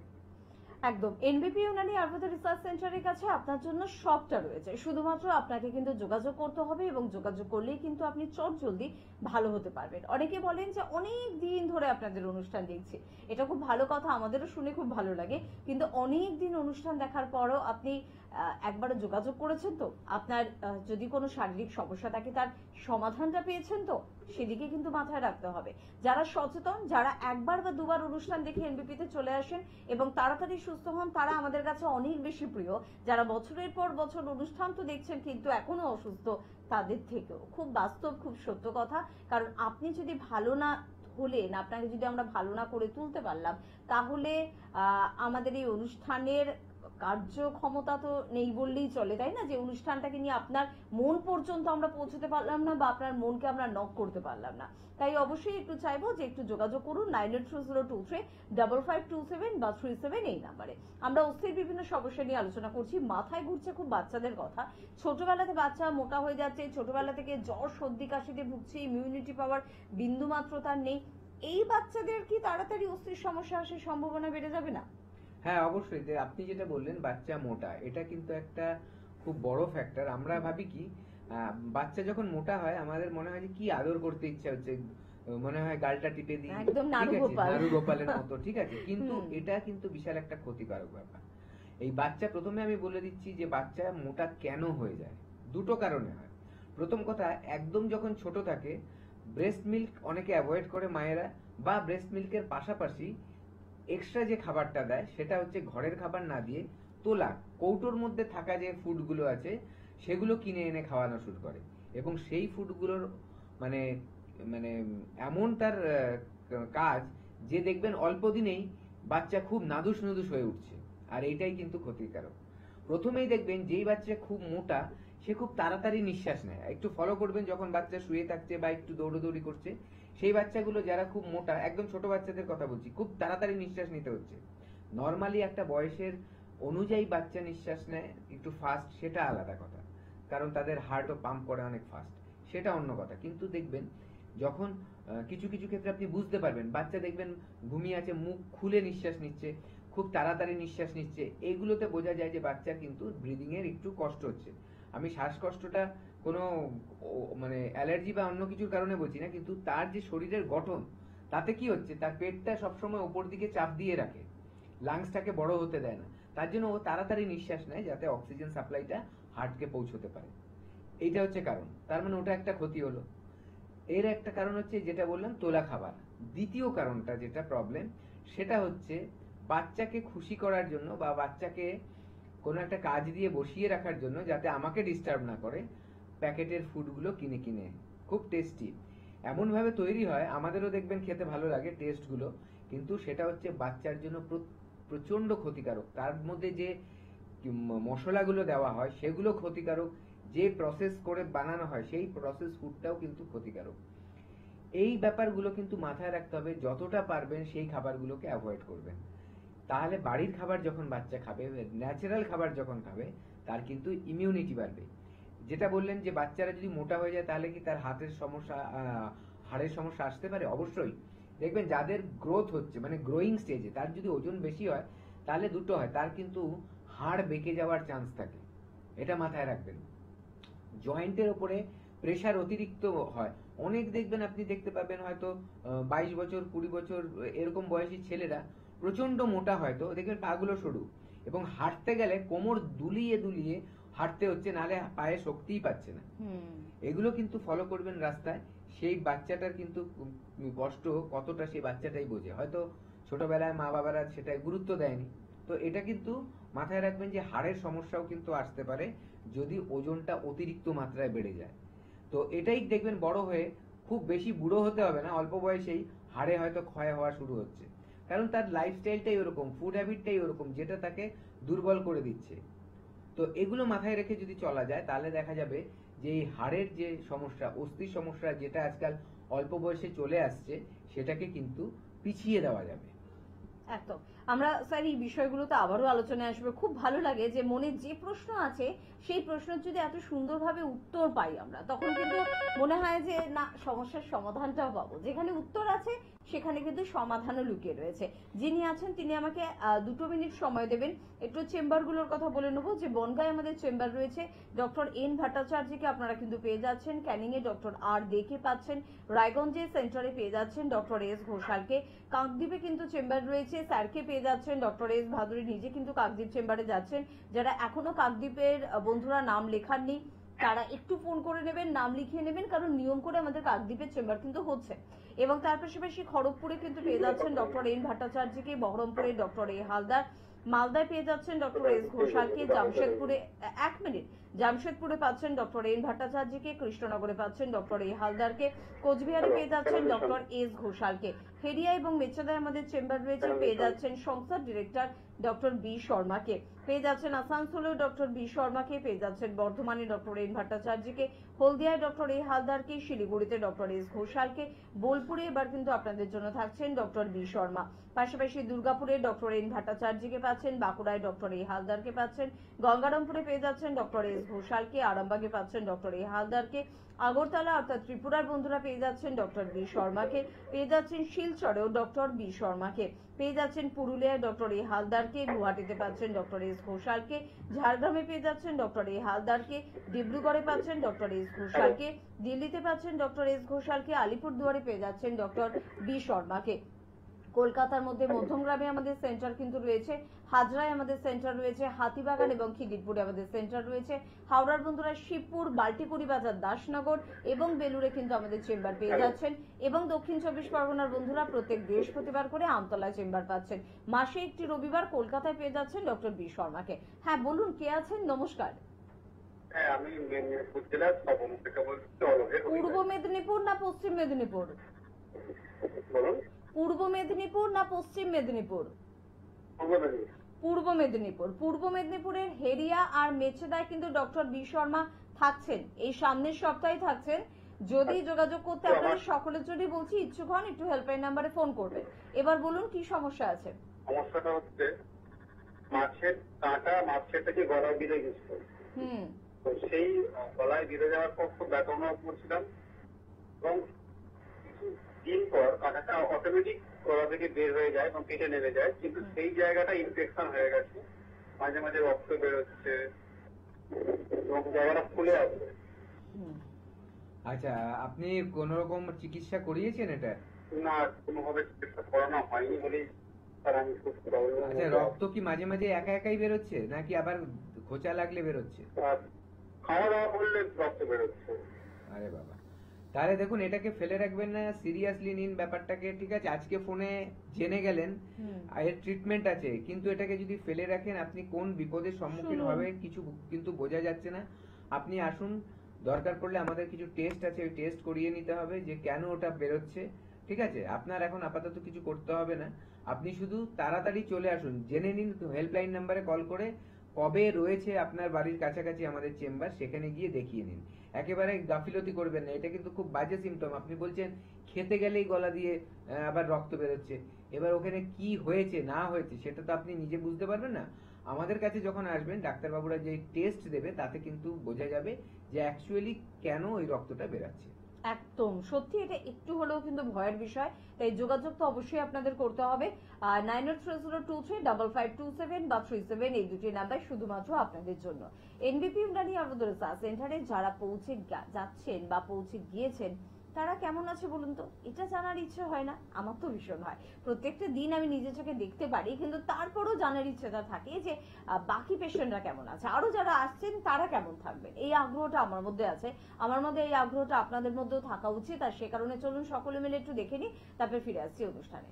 একদম। এনবিপি ইউনানি আয়ুর্বেদ রিসার্চ সেন্টারের কাছে আপনার জন্য সবটা রয়েছে, শুধুমাত্র আপনাকে কিন্তু যোগাযোগ করতে হবে, এবং যোগাযোগ করলেই কিন্তু আপনি চটজলদি ভালো হতে পারবেন। অনেকে বলেন যে অনেক দিন ধরে আপনাদের অনুষ্ঠান দেখছি, এটা খুব ভালো কথা, আমাদেরও শুনে খুব ভালো লাগে, কিন্তু অনেক দিন অনুষ্ঠান দেখার পরও আপনি একবারও যোগাযোগ করেছেন তো? আপনার যদি কোনো শারীরিক সমস্যা থাকে তার সমাধানটা পেয়েছেন তো? সেদিকে কিন্তু মাথায় রাখতে হবে। যারা সচেতন, যারা একবার বা দুবার অনুষ্ঠান দেখে এনবিপিতে চলে আসেন এবং তাড়াতাড়ি সুস্থ হন, তারা আমাদের কাছে অনেক বেশি প্রিয়। যারা বছরের পর বছর অনুষ্ঠান তো দেখছেন কিন্তু এখনো অসুস্থ, তাদের থেকেও খুব বাস্তব, খুব সত্য কথা। কারণ আপনি যদি ভালো না হলেন, আপনাকে যদি আমরা ভালো না করে তুলতে পারলাম, তাহলে আমাদের এই অনুষ্ঠানের কার্যক্ষমতা তো নেই বললেই চলে, তাই না? যে অনুষ্ঠানটাকে নিয়ে আপনার মন পর্যন্ত আমরা পৌঁছতে পারলাম না, বা আপনার মনকে আমরা নক করতে পারলাম না। তাই অবশ্যই একটু চাইবো যে একটু যোগাযোগ করুন 9830235527 বা 37 এই নাম্বারে। আমরা অস্থির বিভিন্ন সমস্যা নিয়ে আলোচনা করছি। মাথায় ঘুরছে খুব বাচ্চাদের কথা, ছোটবেলাতে বাচ্চা মোটা হয়ে যাচ্ছে, ছোটবেলা থেকে জ্বর সর্দি কাশিতে ভুগছে, ইমিউনিটি পাওয়ার বিন্দু মাত্র তার নেই। এই বাচ্চাদের কি তাড়াতাড়ি অস্থির সমস্যা আসার সম্ভাবনা বেড়ে যাবে না? হ্যাঁ, অবশ্যই। যে আপনি যেটা বললেন বাচ্চা মোটা, এটা কিন্তু একটা খুব বড় ফ্যাক্টর। আমরা ভাবি কি, বাচ্চা যখন মোটা হয় আমাদের মনে হয় যে কি আদর করতে ইচ্ছা হচ্ছে, মনে হয় গালটা টিপে দিই, একদম ঠিক নাড়ু আছে, গোপাল। নাড়ু গোপালের মতো, ঠিক আছে। কিন্তু এটা কিন্তু বিশাল একটা ক্ষতিকারক ব্যাপার। এই বাচ্চা, প্রথমে আমি বলে দিচ্ছি যে বাচ্চা মোটা কেন হয়ে যায়। দুটো কারণে হয়। প্রথম কথা, একদম যখন ছোট থাকে ব্রেস্ট মিল্ক অনেকে অ্যাভয়েড করে মায়েরা, বা ব্রেস্ট মিল্কের পাশাপাশি এক্সট্রা যে খাবারটা দেয় সেটা হচ্ছে ঘরের খাবার না দিয়ে তোলা কৌটোর মধ্যে থাকা যে ফুডগুলো আছে সেগুলো কিনে এনে খাওয়ানো শুরু করে, এবং সেই ফুডগুলোর মানে মানে এমন তার কাজ যে দেখবেন অল্প দিনেই বাচ্চা খুব নাদুস নুদুস হয়ে উঠছে, আর এইটাই কিন্তু ক্ষতিকারক। প্রথমেই দেখবেন যেই বাচ্চা খুব মোটা সে খুব তাড়াতাড়ি নিঃশ্বাস নেয়, একটু ফলো করবেন যখন বাচ্চা শুয়ে থাকছে বা একটু দৌড়দৌড়ি করছে, সেই বাচ্চাগুলো যারা খুব মোটা, একদম ছোট বাচ্চাদের কথা বলছি, খুব তাড়াতাড়ি নিঃশ্বাস নিতে হচ্ছে। নর্মালি একটা বয়সের অনুযায়ী বাচ্চা নিঃশ্বাস নেয় একটু ফাস্ট, সেটা আলাদা কথা, কারণ তাদের হার্টও পাম্প করে অনেক ফাস্ট, সেটা অন্য কথা। কিন্তু দেখবেন যখন কিছু কিছু ক্ষেত্রে আপনি বুঝতে পারবেন বাচ্চা দেখবেন ঘুমিয়ে আছে, মুখ খুলে নিঃশ্বাস নিচ্ছে, খুব তাড়াতাড়ি নিঃশ্বাস নিচ্ছে, এইগুলোতে বোঝা যায় যে বাচ্চা কিন্তু ব্রিদিং এর একটু কষ্ট হচ্ছে। আমি শ্বাসকষ্টটা কোনো মানে অ্যালার্জি বা অন্য কিছুর কারণে বলছি না, কিন্তু তার যে শরীরের গঠন তাতে কি হচ্ছে, তার পেটটা সবসময় উপর দিকে চাপ দিয়ে রাখে, লাংসটাকে বড় হতে দেয় না, তার জন্য ও তাড়াতাড়ি নিঃশ্বাস নেয় যাতে অক্সিজেন সাপ্লাইটা হার্টকে পৌঁছতে পারে। এইটা হচ্ছে কারণ, তার মানে ওটা একটা ক্ষতি হলো। এর একটা কারণ হচ্ছে যেটা বললাম তোলা খাবার। দ্বিতীয় কারণটা যেটা প্রবলেম সেটা হচ্ছে বাচ্চাকে খুশি করার জন্য বা বাচ্চাকে কোনো একটা কাজ দিয়ে বসিয়ে রাখার জন্য যাতে আমাকে ডিস্টার্ব না করে প্যাকেটের ফুডগুলো কিনে কিনে, খুব টেস্টি এমন ভাবে তৈরি হয়, আমাদেরও দেখবেন খেতে ভালো লাগে টেস্টগুলো, কিন্তু সেটা হচ্ছে বাচ্চার জন্য প্রচন্ড ক্ষতিকারক। তার মধ্যে যে মশলাগুলো দেওয়া হয় সেগুলো ক্ষতিকারক, যে প্রসেস করে বানানো হয় সেই প্রসেস ফুডটাও কিন্তু ক্ষতিকারক। এই ব্যাপারগুলো কিন্তু মাথায় রাখতে হবে, যতটা পারবেন সেই খাবারগুলোকে অ্যাভয়েড করবেন। তাহলে বাড়ির খাবার যখন বাচ্চা খাবে, ন্যাচারাল খাবার যখন খাবে, তার কিন্তু ইমিউনিটি বাড়বে। যেটা বললেন যে বাচ্চারা যদি মোটা হয়ে যায় তাহলে কি তার হাতের সমস্যা, হাড়ের সমস্যা আসতে পারে? অবশ্যই। দেখবেন যাদের গ্রোথ হচ্ছে মানে গ্রোয়িং স্টেজে, তার যদি ওজন বেশি হয় তাহলে দুটো হয়, তার কিন্তু হাড় বেঁকে যাওয়ার চান্স থাকে, এটা মাথায় রাখবেন। জয়েন্টের উপরে প্রেসার অতিরিক্ত হয়, অনেক দেখবেন আপনি দেখতে পাবেন হয়তো 22 বছর 20 বছর এরকম বয়সী ছেলেরা প্রচন্ড মোটা, হয়তো দেখবেন পাগুলো সরু, এবং হাঁটতে গেলে কোমর দুলিয়ে দুলিয়ে হাঁটতে হচ্ছে, নালে পায়ে শক্তিই পাচ্ছে না। এগুলো কিন্তু ফলো করবেন রাস্তায়, সেই বাচ্চাটার কিন্তু কষ্ট কতটা সেই বাচ্চাটাই বোঝে, হয়তো ছোটবেলায় মা বাবারা সেটা গুরুত্ব দেয়নি। তো এটা কিন্তু মাথায় রাখবেন যে হাড়ের সমস্যাও কিন্তু আসতে পারে যদি ওজনটা অতিরিক্ত মাত্রায় বেড়ে যায়। তো এটাই দেখবেন বড় হয়ে, খুব বেশি বুড়ো হতে হবে না, অল্প বয়সেই হাড়ে হয়তো ক্ষয় হওয়া শুরু হচ্ছে, কারণ তার লাইফস্টাইলটাই ওরকম, ফুড হ্যাবিটটাই ওরকম, যেটা তাকে দুর্বল করে দিচ্ছে। তো এগুলো মাথায় রেখে যদি চলা যায় তাহলে দেখা যাবে যে এই হাড়ের যে সমস্যা, অস্থির সমস্যা যেটা আজকাল অল্প বয়সে চলে আসছে, সেটাকে কিন্তু পিছিয়ে দেওয়া যাবে। একদম। আমরা স্যার এই বিষয়গুলোতে আবারও আলোচনায় আসবে। খুব ভালো লাগে যে মনে যে প্রশ্ন আছে সেই প্রশ্নের যদি এত সুন্দরভাবে উত্তর পাই আমরা, তখন কিন্তু মনে হয় যে না, সমস্যার সমাধানটাও পাবো। যেখানে উত্তর আছে সেখানে কিন্তু সমাধানও লুকিয়ে রয়েছে। যিনি আছেন তিনি আমাকে 2 মিনিট সময় দেবেন, একটু চেম্বারগুলোর কথা বলে নেবো। যে বনগাঁয় আমাদের চেম্বার রয়েছে ডক্টর এন ভট্টাচার্যকে আপনারা কিন্তু পেয়ে যাচ্ছেন, ক্যানিং এ ডক্টর আর দে কে পাচ্ছেন, রায়গঞ্জে সেন্টারে পেয়ে যাচ্ছেন ডক্টর এস ঘোষালকে, কাকদ্বীপে কিন্তু চেম্বার রয়েছে স্যারকে পেয়ে যাচ্ছেন ডক্টর এস ভাদুরী, নিজে কিন্তু কাকদ্বীপ চেম্বারে যাচ্ছেন। যারা এখনো কাকদ্বীপের বন্ধুরা নাম লেখাননি তারা একটু ফোন করে নেবেন, নাম লিখিয়ে নেবেন, কারণ নিয়ম করে আমাদের কাকদ্বীপের চেম্বার কিন্তু হচ্ছে। এবং তার পাশাপাশি খড়গপুরে কিন্তু পেয়ে যাচ্ছেন ডক্টর এন ভট্টাচার্যকে, বহরমপুরে ডক্টর এ হালদার, মালদায় পেয়ে যাচ্ছেন ডক্টর এস ঘোষালকে, জামশেদপুরে 1 মিনিট, জামশেদপুরে পাচ্ছেন ডক্টর এন ভট্টাচার্যকে, কৃষ্ণনগরে পাচ্ছেন ডক্টর এ হালদারকে, কোচবিহারে পেয়ে যাচ্ছেন ডক্টর এস ঘোষালকে, হেরিয়া এবং মেচেদায় আমাদের চেম্বার রয়েছে, পেয়ে যাচ্ছেন সংস্থার ডিরেক্টর ডক্টর বি শর্মাকে, পেয়ে যাচ্ছেন আসানসোলেও ডক্টর বি শর্মাকে, পেয়ে যাচ্ছেন বর্ধমানে ডক্টর এন ভট্টাচার্যকে, হলদিয়ায় ডক্টর এ হালদারকে, শিলিগুড়িতে ডক্টর এস ঘোষালকে, বোলপুরে এবার কিন্তু আপনাদের জন্য থাকছেন ডক্টর বি শর্মা। পাশাপাশি দুর্গাপুরে ডক্টর এন ভট্টাচার্যকে পাচ্ছেন, বাঁকুড়ায় ডক্টর এ হালদারকে পাচ্ছেন, গঙ্গারামপুরে পেয়ে যাচ্ছেন ডক্টর এস ঘোষালকে, আরামবাগে পাচ্ছেন ডক্টর এ হালদারকে, আগরতলা অর্থাৎ ত্রিপুরার বন্ধুরা পেয়ে যাচ্ছেন ডক্টর বি শর্মাকে, পেয়ে যাচ্ছেন শিলচরেও ডক্টর বি শর্মাকে, পেয়ে যাচ্ছেন পুরুলিয়ায় ডক্টর এ হালদারকে, গুয়াহাটিতে পাচ্ছেন ডক্টর এস ঘোষালকে, ঝাড়গ্রামে পেয়ে যাচ্ছেন ডক্টর এ হালদারকে, ডিব্রুগড়ে পাচ্ছেন ডক্টর এস ঘোষালকে, দিল্লিতে পাচ্ছেন ডক্টর এস ঘোষালকে, আলিপুরদুয়ারে পেয়ে যাচ্ছেন ডক্টর বি শর্মাকে। কলকাতার মধ্যে মধ্যমগ্রামে আমাদের সেন্টার কিন্তু রয়েছে, হাজরায় আমাদের সেন্টার রয়েছে, হাতিবাগান এবং খিদিরপুরে আমাদের সেন্টার রয়েছে, হাওড়ার বন্ধুরা শিবপুর, বাল্টিকুড়ি বাজার, দাসনগর এবং বেলুড়ে কিন্তু আমাদের চেম্বার পেয়ে যাচ্ছেন, এবং দক্ষিণ 24 পরগনার বন্ধুরা প্রত্যেক বৃহস্পতিবার করে আমতলায় চেম্বার পাচ্ছেন। মাসে একটি রবিবার কলকাতায় পেয়ে যাচ্ছেন ডক্টর বি শর্মাকে। হ্যাঁ বলুন, কে আছেন? নমস্কার। হ্যাঁ, আমি মেদিনীপুর জেলার সবন থেকে বলছি। পূর্ব মেদিনীপুর না পশ্চিম মেদিনীপুর? বলুন। পূর্ব মেদিনীপুর না পশ্চিম মেদিনীপুর? পূর্ব মেদিনীপুর। পূর্ব মেদিনীপুরের হেরিয়া আর মেচেদায় কিন্তু ডক্টর বি শর্মা থাকছেন, এই সামনের সপ্তাহে থাকছেন। যদি যোগাযোগ করতে আপনাদের সকলের জন্য বলছি, ইচ্ছুক হন একটু হেল্পলাইন নাম্বারে ফোন করবেন। এবার বলুন কি সমস্যা আছে? সমস্যাটা হচ্ছে মাছের কাঁটা মাছের থেকে গলায় বিঁধে গেছিল। তো সেই গলায় বিঁধে যাওয়ার পর খুব ব্যথা অনুভব করছিলাম, এবং কিছু দিন পর কাঁটাটা অটোমেটিক গলা থেকে বের হয়ে যায় এবং পেটে নেমে যায়, কিন্তু সেই জায়গাটা ইনফেকশন হয়ে গেছে, মাঝে মাঝে রক্ত বেরোচ্ছে এবং জায়গাটা ফুলে আছে। আচ্ছা, আপনি কোন রকম চিকিৎসা করিয়েছেন এটা? না, কোনোভাবে চিকিৎসা করানো হয়নি বলেই স্যার আমি খুব প্রবলেম। আচ্ছা, রক্ত কি মাঝে মাঝে একা একাই বেরোচ্ছে নাকি আবার খোঁচা লাগলে বেরোচ্ছে? খাওয়া দাওয়া করলে রক্ত বেরোচ্ছে। আরে বাবা, তাহলে দেখুন এটাকে ফেলে রাখবেন না, সিরিয়াসলি নিন ব্যাপারটাকে। ঠিক আছে, আজকে ফোনে জেনে গেলেন এর ট্রিটমেন্ট আছে, কিন্তু এটাকে যদি ফেলে রাখেন আপনি কোন বিপদের সম্মুখীন হবে কিছু কিন্তু বোঝা যাচ্ছে না। আপনি আসুন, দরকার পড়লে আমাদের কিছু টেস্ট আছে, ওই টেস্ট করিয়ে নিতে হবে যে কেন ওটা বেরোচ্ছে। ঠিক আছে, আপনার এখন আপাতত কিছু করতে হবে না, আপনি শুধু তাড়াতাড়ি চলে আসুন, জেনে নিন হেল্পলাইন নাম্বারে কল করে কবে রয়েছে আপনার বাড়ির কাছাকাছি আমাদের চেম্বার, সেখানে গিয়ে দেখিয়ে নিন। একেবারে গাফিলতি করবেন না, এটা কিন্তু খুব বাজে সিমটম। আপনি বলছেন খেতে গেলেই গলা দিয়ে আবার রক্ত বেরোচ্ছে, এবার ওখানে কি হয়েছে না হয়েছে সেটা তো আপনি নিজে বুঝতে পারবেন না। আমাদের কাছে যখন আসবেন ডাক্তারবাবুরা যে টেস্ট দেবে তাতে কিন্তু বোঝা যাবে যে অ্যাকচুয়ালি কেন ওই রক্তটা বেরাচ্ছে। একদম সত্যি, এটা একটু হলেও কিন্তু ভয়ের বিষয়, তাই যোগাযোগ তো অবশ্যই আপনাদের করতে হবে। 9830235527 বা 37 এই দুটি নাম্বার শুধুমাত্র আপনাদের জন্য। এনবিপি ইমরানি আরবুদরসা সেন্টারে যারা পৌঁছে যাচ্ছেন বা পৌঁছে গিয়েছেন তারা কেমন আছে বলুন তো, এটা জানার ইচ্ছে হয় না? আমার তো ভীষণ হয়। প্রত্যেকটা দিন আমি নিজের চোখে দেখতে পারি, কিন্তু তারপরও জানার ইচ্ছেটা থাকে যে বাকি পেশেন্টরা কেমন আছে, আরো যারা আসছেন তারা কেমন থাকবেন, এই আগ্রহটা আমার মধ্যে আছে। আমার মধ্যে এই আগ্রহটা আপনাদের মধ্যেও থাকা উচিত, আর সে কারণে চলুন সকলে মিলে একটু দেখে নিই, তারপরে ফিরে আসছি অনুষ্ঠানে।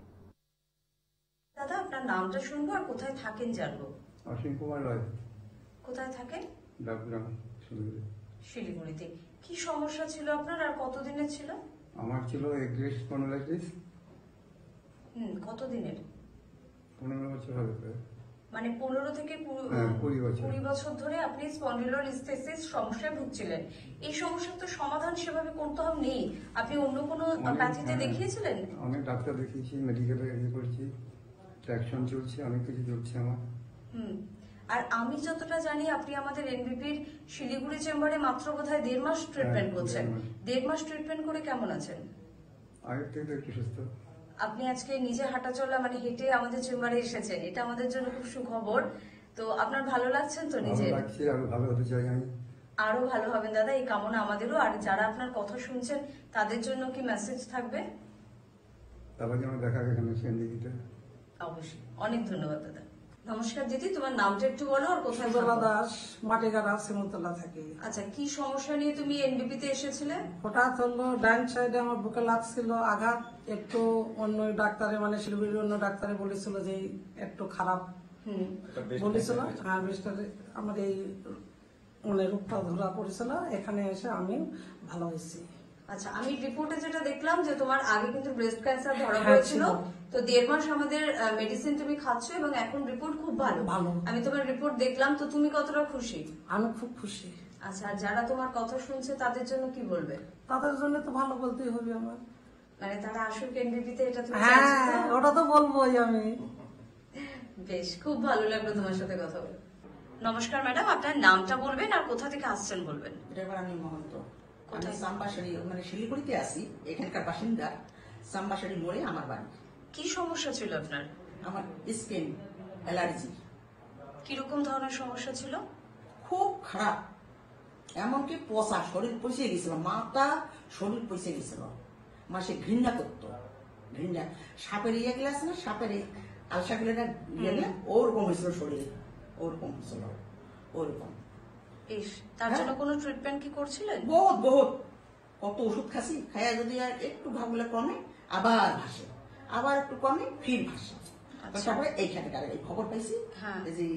দাদা, আপনার নামটা শুনবো আর কোথায় থাকেন জানবো। অসীম কুমার রায়। কোথায় থাকেন? ডাকগ্রাম, শিলিগুড়ি। শিলিগুড়িতে। কি সমস্যা ছিল আপনার আর কতদিনের ছিল? আমার ছিল এগ্রেস স্পন্ডালাইটিস। কতদিনের? 15 বছর হবে প্রায়। মানে 15 থেকে 20 বছর ধরে আপনি স্পন্ডিলোলিস্থেসিস সমস্যায় ভুগছিলেন। এই সমস্যার তো সমাধান সেভাবে কোনটাও নেই, আপনি অন্য কোনো প্যাথিতে দেখিয়েছিলেন? অনেক ডাক্তার দেখিয়েছি, মেডিকেলে করেছি, ট্র্যাকশন চলছে, অনেক কিছু চলছে আমার। আর আমি যতটা জানি আপনি আমাদের এনবিপির শিলিগুড়ি চেম্বারে মাত্র বোধহয় 1.5 মাস ট্রিটমেন্ট করছেন। 1.5 মাস ট্রিটমেন্ট করে কেমন আছেন? আগের থেকে একটু সুস্থ। আপনি আজকে নিজে হাঁটাচলা মানে হেঁটে আমাদের চেম্বারে এসেছেন, এটা আমাদের জন্য খুব সুখবর। তো আপনার ভালো লাগছেন তো? নিজে ভালো লাগছে, আরো ভালো হতে চাই আমি। আরো ভালো হবেন দাদা, এই কামনা আমাদেরও। আর যারা আপনার কথা শুনছেন তাদের জন্য কি মেসেজ থাকবে? তারপর যেন দেখা এখানে সেন্ডিগিতে। অবশ্যই, অনেক ধন্যবাদ দাদা। নমস্কার দিদি, তোমার নামটা একটু বলো আর কোথায় সুজলা থাকো? দাস, মাটিগাড়া, শিমুলতলা থাকি। আচ্ছা, কি সমস্যা নিয়ে তুমি এনবিপি তে এসেছিলে? হঠাৎ হলো ডান সাইডে আমার বুকে লাগছিল আঘাত, একটু অন্য ডাক্তারে মানে শিলিগুড়ির অন্য ডাক্তারে বলেছিল যে একটু খারাপ বলেছিল। হ্যাঁ, বেশটারে আমার এই মানে রূপটা ধরা পড়েছিল, এখানে এসে আমি ভালো হয়েছি। আচ্ছা, আমি রিপোর্টে যেটা দেখলাম যে তোমার আগে কিন্তু ব্রেস্ট ক্যান্সার ধরা হ্যাঁ, পড়েছিল, ছিল। তো 1.5 মাস আমাদের মেডিসিন তুমি খাচ্ছ এবং এখন রিপোর্ট খুব ভালো। ভালো। আমি তোমার রিপোর্ট দেখলাম, তো তুমি কতটা খুশি? আমি খুব খুশি। আচ্ছা, আর যারা তোমার কথা শুনছে তাদের জন্য কি বলবে? তাদের জন্য তো ভালো বলতেই হবে আমার। মানে তারা আসুক এনবিপি তে, এটা তুমি হ্যাঁ, চাইছো তো? ওটা তো বলবোই আমি। বেশ, খুব ভালো লাগলো তোমার সাথে কথা বলে। নমস্কার ম্যাডাম, আপনার নামটা বলবেন আর কোথা থেকে আসছেন বলবেন। দেবারানী মহন্ত। আমি সাম্বাসারি মানে শিলিগুড়িতে আছি, এখানকার বাসিন্দা। সাম্বাসারি মোড়ে আমার বাড়ি। কি সমস্যা ছিল আপনার? আমার স্কিন অ্যালার্জি। কিরকম ধরনের সমস্যা ছিল? খুব খারাপ, এমনকি পচা, শরীর পচে গেছিল, মাথা শরীর পচে গেছিল, মাসে ঘৃণা করতো। ভিন্ডা সাপের ইয়ে গুলো আছে না, সাপের আলসাগুলো ইয়ে গুলো ওরকম হয়েছিল শরীরে, ওরকম হয়েছিল, ওরকম। ইস, তার জন্য কোনো ট্রিটমেন্ট কি করছিলেন? বহুত বহুত কত ওষুধ খাসি, খাইয়া যদি আর একটু ভাবগুলো কমে আবার ভাসে, আবার একটু কমে ফির ভাসে। তারপরে এইখানে এই খবর পাইছি হ্যাঁ। এই যে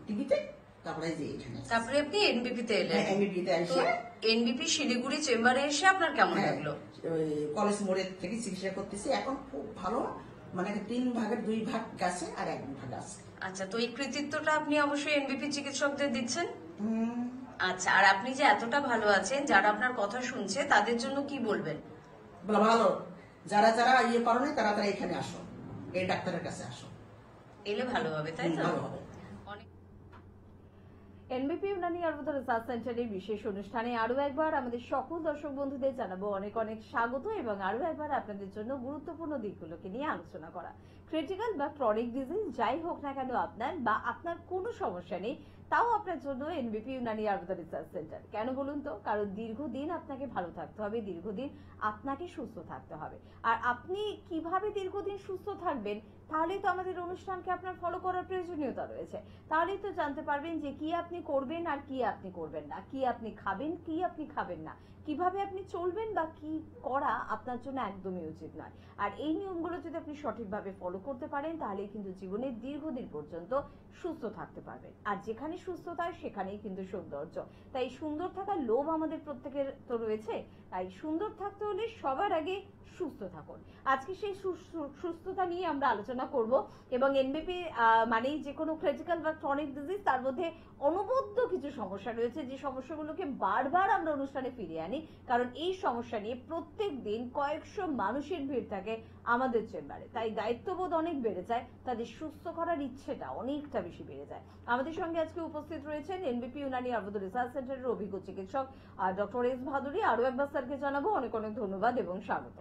টিভিতে, তারপরে এই যে এইখানে, তারপরে আপনি এনবিপিতে এলেন। এমবিপিতে এসে এনবিপি শিলিগুড়ি চেম্বারে এসে আপনার কেমন হ্যাঁ, লাগলো? ওই কলেজ মোড়ের থেকে চিকিৎসা করতেছি এখন, খুব ভালো, মানে 3 ভাগের 2 ভাগ গেছে আর 1 ভাগ আছে। আচ্ছা, তো এই কৃতিত্বটা আপনি অবশ্যই এনবিপি চিকিৎসকদের দিচ্ছেন। হুম, আচ্ছা, আর আপনি যে এতটা ভালো আছেন, যারা আপনার কথা শুনছে তাদের জন্য কি বলবেন? বলো ভালো, যারা যারা ইয়ে করো না তারা তারা এখানে আসো, এই ডাক্তারের কাছে আসো, এলে ভালো হবে, তাই তো? ভালো হবে। অনেক এনবিপি ইউনানি আয়ুর্বেদ রিসার্চ সেন্টারের বিশেষ অনুষ্ঠানে আরো একবার আমাদের সকল দর্শক বন্ধুদের জানাবো অনেক অনেক স্বাগত, এবং আরো একবার আপনাদের জন্য গুরুত্বপূর্ণ দিকগুলোকে নিয়ে আলোচনা করা। ক্রিটিক্যাল বা ক্রনিক ডিজিজ যাই হোক না কেন আপনার, বা আপনার কোনো সমস্যা নেই, তাও আপনার জন্য এনবিপি ইউনানি আয়ুর্বেদ রিসার্চ সেন্টার। কেন বলুন তো? কারণ দীর্ঘদিন আপনাকে ভালো থাকতে হবে, দীর্ঘদিন আপনাকে সুস্থ থাকতে হবে। আর আপনি কিভাবে দীর্ঘদিন সুস্থ থাকবেন, তাহলেই তো আমাদের অনুষ্ঠানকে আপনার ফলো করার প্রয়োজনীয়তা রয়েছে। তাহলেই তো জানতে পারবেন যে কি আপনি করবেন আর কি আপনি করবেন না, কি আপনি খাবেন, কি আপনি খাবেন না, কিভাবে আপনি চলবেন বা কি করা আপনার জন্য একদমই উচিত নয়। আর এই নিয়মগুলো যদি আপনি সঠিকভাবে ফলো করতে পারেন, তাহলে কিন্তু জীবনে দীর্ঘদিন পর্যন্ত সুস্থ থাকতে পারবেন। আর যেখানে সুস্থতা সেখানেই কিন্তু সৌন্দর্য। তাই সুন্দর থাকার লোভ আমাদের প্রত্যেকের তো রয়েছে, তাই সুন্দর থাকতে হলে সবার আগে সুস্থ থাকুন। আজকে সেই সুস্থতা নিয়ে আমরা আলোচনা করব, এবং এনবিপি মানেই যে কোনো ক্রিটিক্যাল বা ক্রনিক ডিজিজ, তার মধ্যে অনবদ্য কিছু সমস্যা রয়েছে, যে সমস্যাগুলোকে বারবার আমরা অনুষ্ঠানে ফিরিয়ে আনি, কারণ এই সমস্যা নিয়ে প্রত্যেক দিন কয়েকশো মানুষের ভিড় থাকে আমাদের চেম্বারে। তাই দায়িত্ববোধ অনেক বেড়ে যায়, তাদের সুস্থ করার ইচ্ছেটা অনেকটা বেশি বেড়ে যায়। আমাদের সঙ্গে আজকে উপস্থিত রয়েছেন এনবিপি ইউনানি আয়ুর্বেদ রিসার্চ সেন্টারের অভিজ্ঞ চিকিৎসক ডক্টর এস ভাদুরী। আরো একবার স্যারকে জানাবো অনেক অনেক ধন্যবাদ এবং স্বাগত।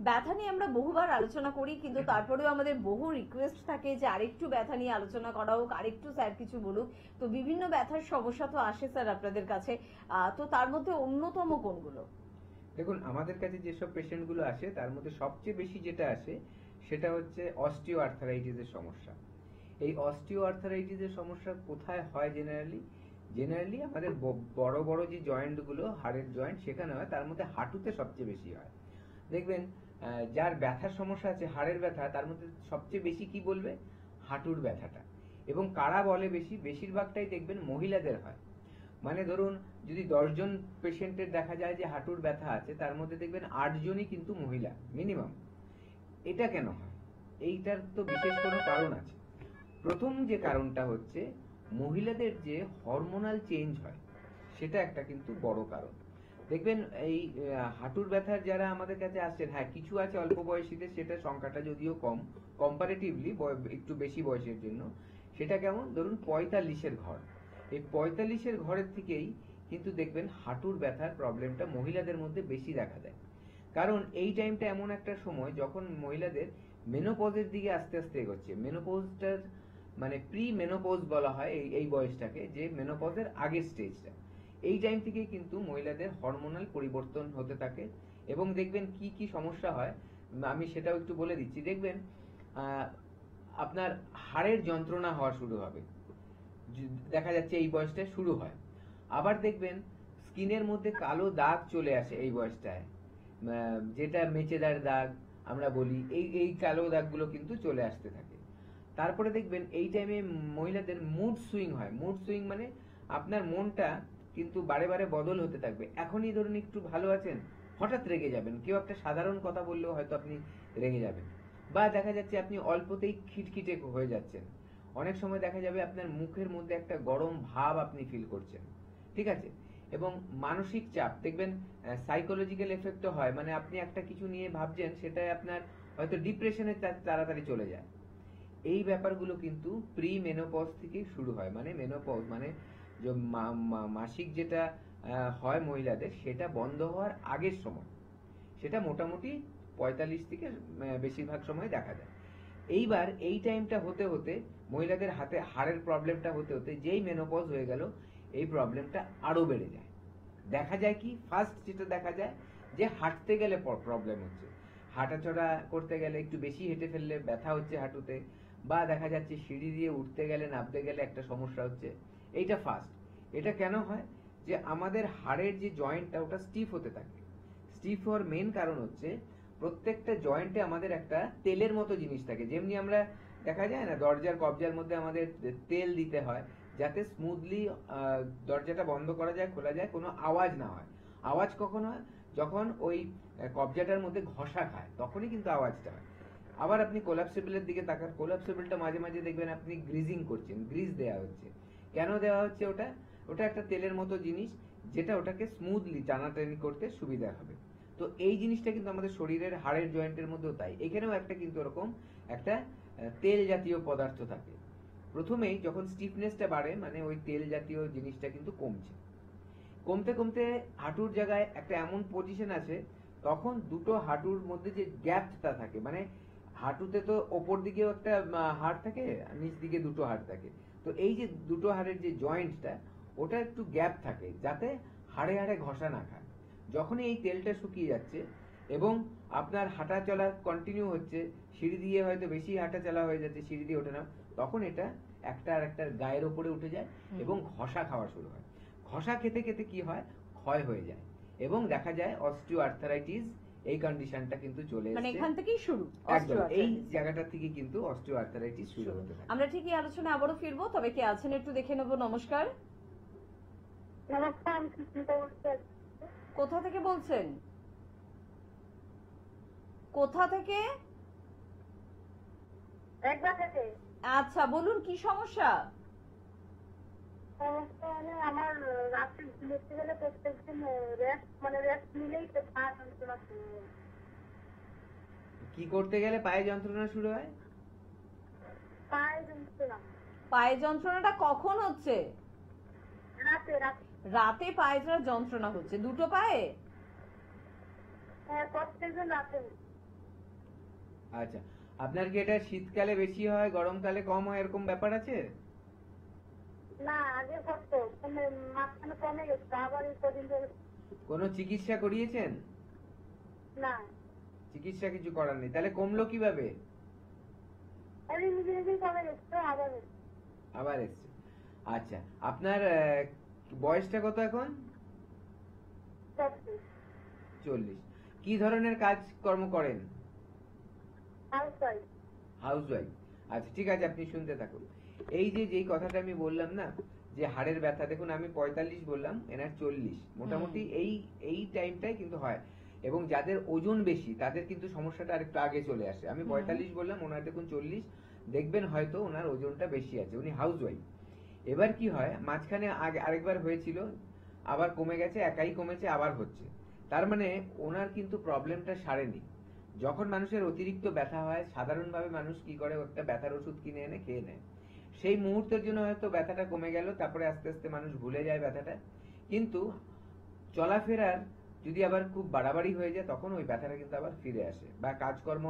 ব্যথা নিয়ে আমরা বহুবার আলোচনা করি, কিন্তু তারপরেও আমাদের বহু রিকোয়েস্ট থাকে যে আরেকটু ব্যথা নিয়ে আলোচনা করা হোক, আরেকটু স্যার কিছু বলুক। তো বিভিন্ন ব্যথার সমস্যা তো আসে স্যার আপনাদের কাছে, তো তার মধ্যে অন্যতম কোনগুলো? দেখুন, আমাদের কাছে যেসব পেশেন্ট গুলো আসে তার মধ্যে সবচেয়ে বেশি যেটা আসে সেটা হচ্ছে অস্টিও আর্থারাইটিসের সমস্যা। এই অস্টিও আর্থারাইটিসের সমস্যা কোথায় হয়? জেনারেলি আমাদের বড় বড় যে জয়েন্ট গুলো, হাড়ের জয়েন্ট, সেখানে হয়। তার মধ্যে হাঁটুতে সবচেয়ে বেশি হয়। দেখবেন যার ব্যথার সমস্যা আছে, হাড়ের ব্যথা, তার মধ্যে সবচেয়ে বেশি কি বলবে? হাঁটুর ব্যথাটা। এবং কারা বলে বেশি? বেশিরভাগটাই দেখবেন মহিলাদের হয়। মানে ধরুন, যদি 10 জন পেশেন্টের দেখা যায় যে হাঁটুর ব্যথা আছে, তার মধ্যে দেখবেন 8 জনই কিন্তু মহিলা মিনিমাম। এটা কেন হয়? এইটার তো বিশেষ কোনো কারণ আছে। প্রথম যে কারণটা হচ্ছে মহিলাদের যে হরমোনাল চেঞ্জ হয়, সেটা একটা কিন্তু বড় কারণ। দেখবেন এই হাঁটুর ব্যথার যারা আমাদের কাছে আসছেন, হ্যাঁ কিছু আছে অল্প বয়সীদের, সেটা সংখ্যাটা যদিও কম কম্পারেটিভলি একটু বেশি বয়সের জন্য। সেটা কেমন? ধরুন 45-এর ঘর, এই 45-এর ঘরের থেকেই কিন্তু দেখবেন হাঁটুর ব্যথার প্রবলেমটা মহিলাদের মধ্যে বেশি দেখা দেয়। কারণ এই টাইমটা এমন একটা সময় যখন মহিলাদের মেনোপজের দিকে আস্তে আস্তে এগোচ্ছে। মেনোপজটার মানে প্রি মেনোপজ বলা হয় এই বয়সটাকে, যে মেনোপজের আগের স্টেজটা। এই টাইম থেকে কিন্তু মহিলাদের হরমোনাল পরিবর্তন হতে থাকে, এবং দেখবেন কি কি সমস্যা হয় আমি সেটাও একটু বলে দিচ্ছি। দেখবেন আপনার হাড়ের যন্ত্রণা হওয়া শুরু হবে, দেখা যাচ্ছে এই বয়সটায় শুরু হয়। আবার দেখবেন স্কিনের মধ্যে কালো দাগ চলে আসে এই বয়সটায়, যেটা মেচেদার দাগ আমরা বলি, এই কালো দাগগুলো কিন্তু চলে আসতে থাকে। তারপরে দেখবেন এই টাইমে মহিলাদের মুড সুইং হয়। মুড সুইং মানে আপনার মনটা কিন্তু বারে বারে বদল হতে থাকবে। এখনই ধরুন একটু ভালো আছেন, হঠাৎ রেগে যাবেন, কেউ একটা সাধারণ কথা বললেও হয়তো আপনি রেগে যাবেন। বা দেখা যাচ্ছে আপনি অল্পতেই খিটখিটে হয়ে যাচ্ছেন। অনেক সময় দেখা যাবে আপনার মুখের মধ্যে একটা গরম ভাব আপনি ফিল করছেন, ঠিক আছে? এবং মানসিক চাপ দেখবেন সাইকোলজিক্যাল এফেক্টও হয়। মানে আপনি একটা কিছু নিয়ে ভাবছেন, সেটাই আপনার হয়তো ডিপ্রেশনে তাড়াতাড়ি চলে যায়। এই ব্যাপারগুলো কিন্তু প্রি মেনোপজ থেকে শুরু হয়। মানে মেনোপজ মানে যে মাসিক যেটা হয় মহিলাদের, সেটা বন্ধ হওয়ার আগের সময়, সেটা মোটামুটি 45 থেকে বেশিরভাগ সময় দেখা যায়। এইবার এই টাইমটা হতে হতে মহিলাদের হাড়ের প্রবলেমটা হতে হতে যেই মেনোপজ হয়ে গেল, এই প্রবলেমটা আরো বেড়ে যায়। দেখা যায় কি, ফার্স্ট যেটা দেখা যায় যে হাঁটতে গেলে প্রবলেম হচ্ছে। হাঁটাচলা করতে গেলে একটু বেশি হেঁটে ফেললে ব্যথা হচ্ছে হাঁটুতে, বা দেখা যাচ্ছে সিঁড়ি দিয়ে উঠতে গেলে নামতে গেলে একটা সমস্যা হচ্ছে। এইটা ফার্স্ট। এটা কেন হয়? যে আমাদের হাড়ের যে জয়েন্টটা ওটা স্টিফ হতে থাকে। স্টিফ হওয়ার মেন কারণ হচ্ছে প্রত্যেকটা জয়েন্টে আমাদের একটা তেলের মতো জিনিস থাকে। যেমনি আমরা দেখা যায় না দরজার কবজার মধ্যে আমাদের তেল দিতে হয় যাতে স্মুথলি দরজাটা বন্ধ করা যায়, খোলা যায়, কোনো আওয়াজ না হয়। আওয়াজ কখন হয়? যখন ওই কবজাটার মধ্যে ঘষা খায়, তখনই কিন্তু আওয়াজটা হয়। আবার আপনি কোলাপসেবলের দিকে তাকান, কোলাপসেবলটা মাঝে মাঝে দেখবেন আপনি গ্রিজিং করছেন, গ্রিজ দেওয়া হচ্ছে। কেন দেওয়া হচ্ছে ওটা? ওটা একটা তেলের মতো জিনিস যেটা ওটাকে স্মুথলি টানাটানি করতে সুবিধা হবে। তো এই জিনিসটা কিন্তু আমাদের শরীরের হাড়ের জয়েন্টের মধ্যেও তাই। এখানেও একটা কিন্তু ওরকম একটা তেল জাতীয় পদার্থ থাকে। প্রথমেই যখন স্টিফনেসটা বাড়ে মানে ওই তেল জাতীয় জিনিসটা কিন্তু কমছে। কমতে কমতে হাঁটুর জায়গায় একটা এমন পজিশন আছে তখন দুটো হাঁটুর মধ্যে যে গ্যাপটা থাকে, মানে হাঁটুতে তো ওপর দিকেও একটা হাড় থাকে, নিচ দিকে দুটো হাড় থাকে। তো এই যে দুটো হাড়ের যে জয়েন্টটা ওটা একটু গ্যাপ থাকে যাতে হাড়ে হাড়ে ঘষা না খায়। যখনই এই তেলটা শুকিয়ে যাচ্ছে এবং আপনার হাঁটা চলা কন্টিনিউ হচ্ছে, সিঁড়ি দিয়ে হয়তো বেশি হাঁটা চলা হয়ে যাচ্ছে, সিঁড়ি দিয়ে ওঠে না, তখন এটা একটা আর একটা গায়ের ওপরে উঠে যায় এবং ঘষা খাওয়া শুরু হয়। ঘষা খেতে খেতে কি হয়? ক্ষয় হয়ে যায় এবং দেখা যায় অস্টিও আর্থারাইটিস, এই কন্ডিশনটা কিন্তু চলে মানে এসেছে। এখান থেকেই শুরু একদম এই osteoarthritis। জায়গাটা থেকে কিন্তু অস্টিও আর্থারাইটিস শুরু হতে থাকে। আমরা ঠিক এই আলোচনা আবারও ফিরবো, তবে কে আছেন একটু দেখে নেবো। নমস্কার, নমস্কার, আমি সুস্মিতা বলছি। কোথা থেকে বলছেন? কোথা থেকে? একবার থেকে আচ্ছা বলুন, কি সমস্যা? সমস্যা মানে আমার রাত্রে ঘুমোতে গেলে প্রত্যেকদিন রেস্ট নিলেই তো পা যন্ত্রণা শুরু হয়। কি করতে গেলে পায়ে যন্ত্রণা শুরু হয়? পায়ে যন্ত্রণা পায়ে যন্ত্রণাটা কখন হচ্ছে? রাতে রাতে রাতে পায়ে যন্ত্রণা হচ্ছে? দুটো পায়ে? হ্যাঁ, প্রত্যেকদিন রাতে। আচ্ছা, আপনার কি এটা শীতকালে বেশি হয়, গরমকালে কম হয়, এরকম ব্যাপার আছে? না, আগে করতো, মানে মাঝখানে কমে গেছে, আবার এই কদিন ধরে। কোনো চিকিৎসা করিয়েছেন? না, চিকিৎসা কিছু করার নেই, তাহলে কমলো কিভাবে? আমি নিজে নিজেই কমে গেছে তো আবার হচ্ছে। আবার এসছে। আচ্ছা, আপনার বয়সটা কত এখন? 40। কি ধরনের কাজ কর্ম করেন? হাউসওয়াইফ। হাউসওয়াইফ। আচ্ছা ঠিক আছে, আপনি শুনতে থাকুন। এই যে যেই কথাটা আমি বললাম না যে হাড়ের ব্যথা, দেখুন আমি 45 বললাম, এনার 40। মোটামুটি এই টাইমটাই কিন্তু হয়। এবং যাদের ওজন বেশি তাদের কিন্তু সমস্যাটা আরেকটু আগে চলে আসে। আমি 45 বললাম, ওনার দেখুন 40, দেখবেন হয়তো ওনার ওজনটা বেশি আছে, উনি হাউসওয়াইফ। এবার কি হয়, মাঝখানে আরেকবার হয়েছিল, আবার কমে গেছে, একাই কমেছে, আবার হচ্ছে। তার মানে ওনার কিন্তু প্রবলেমটা সারেনি। যখন মানুষের অতিরিক্ত ব্যথা হয় সাধারণভাবে মানুষ কি করে, একটা ব্যথার ওষুধ কিনে এনে খেয়ে নেয়। সেই মুহূর্তের জন্য হয়তো ব্যথাটা কমে গেল, তারপরে আস্তে আস্তে মানুষ ভুলে যায় ব্যথাটা। কিন্তু চলাফেরার যদি আবার খুব বাড়াবাড়ি হয়ে যায় তখন ওই ব্যথাটা কিন্তু আবার ফিরে আসে। বা কাজকর্ম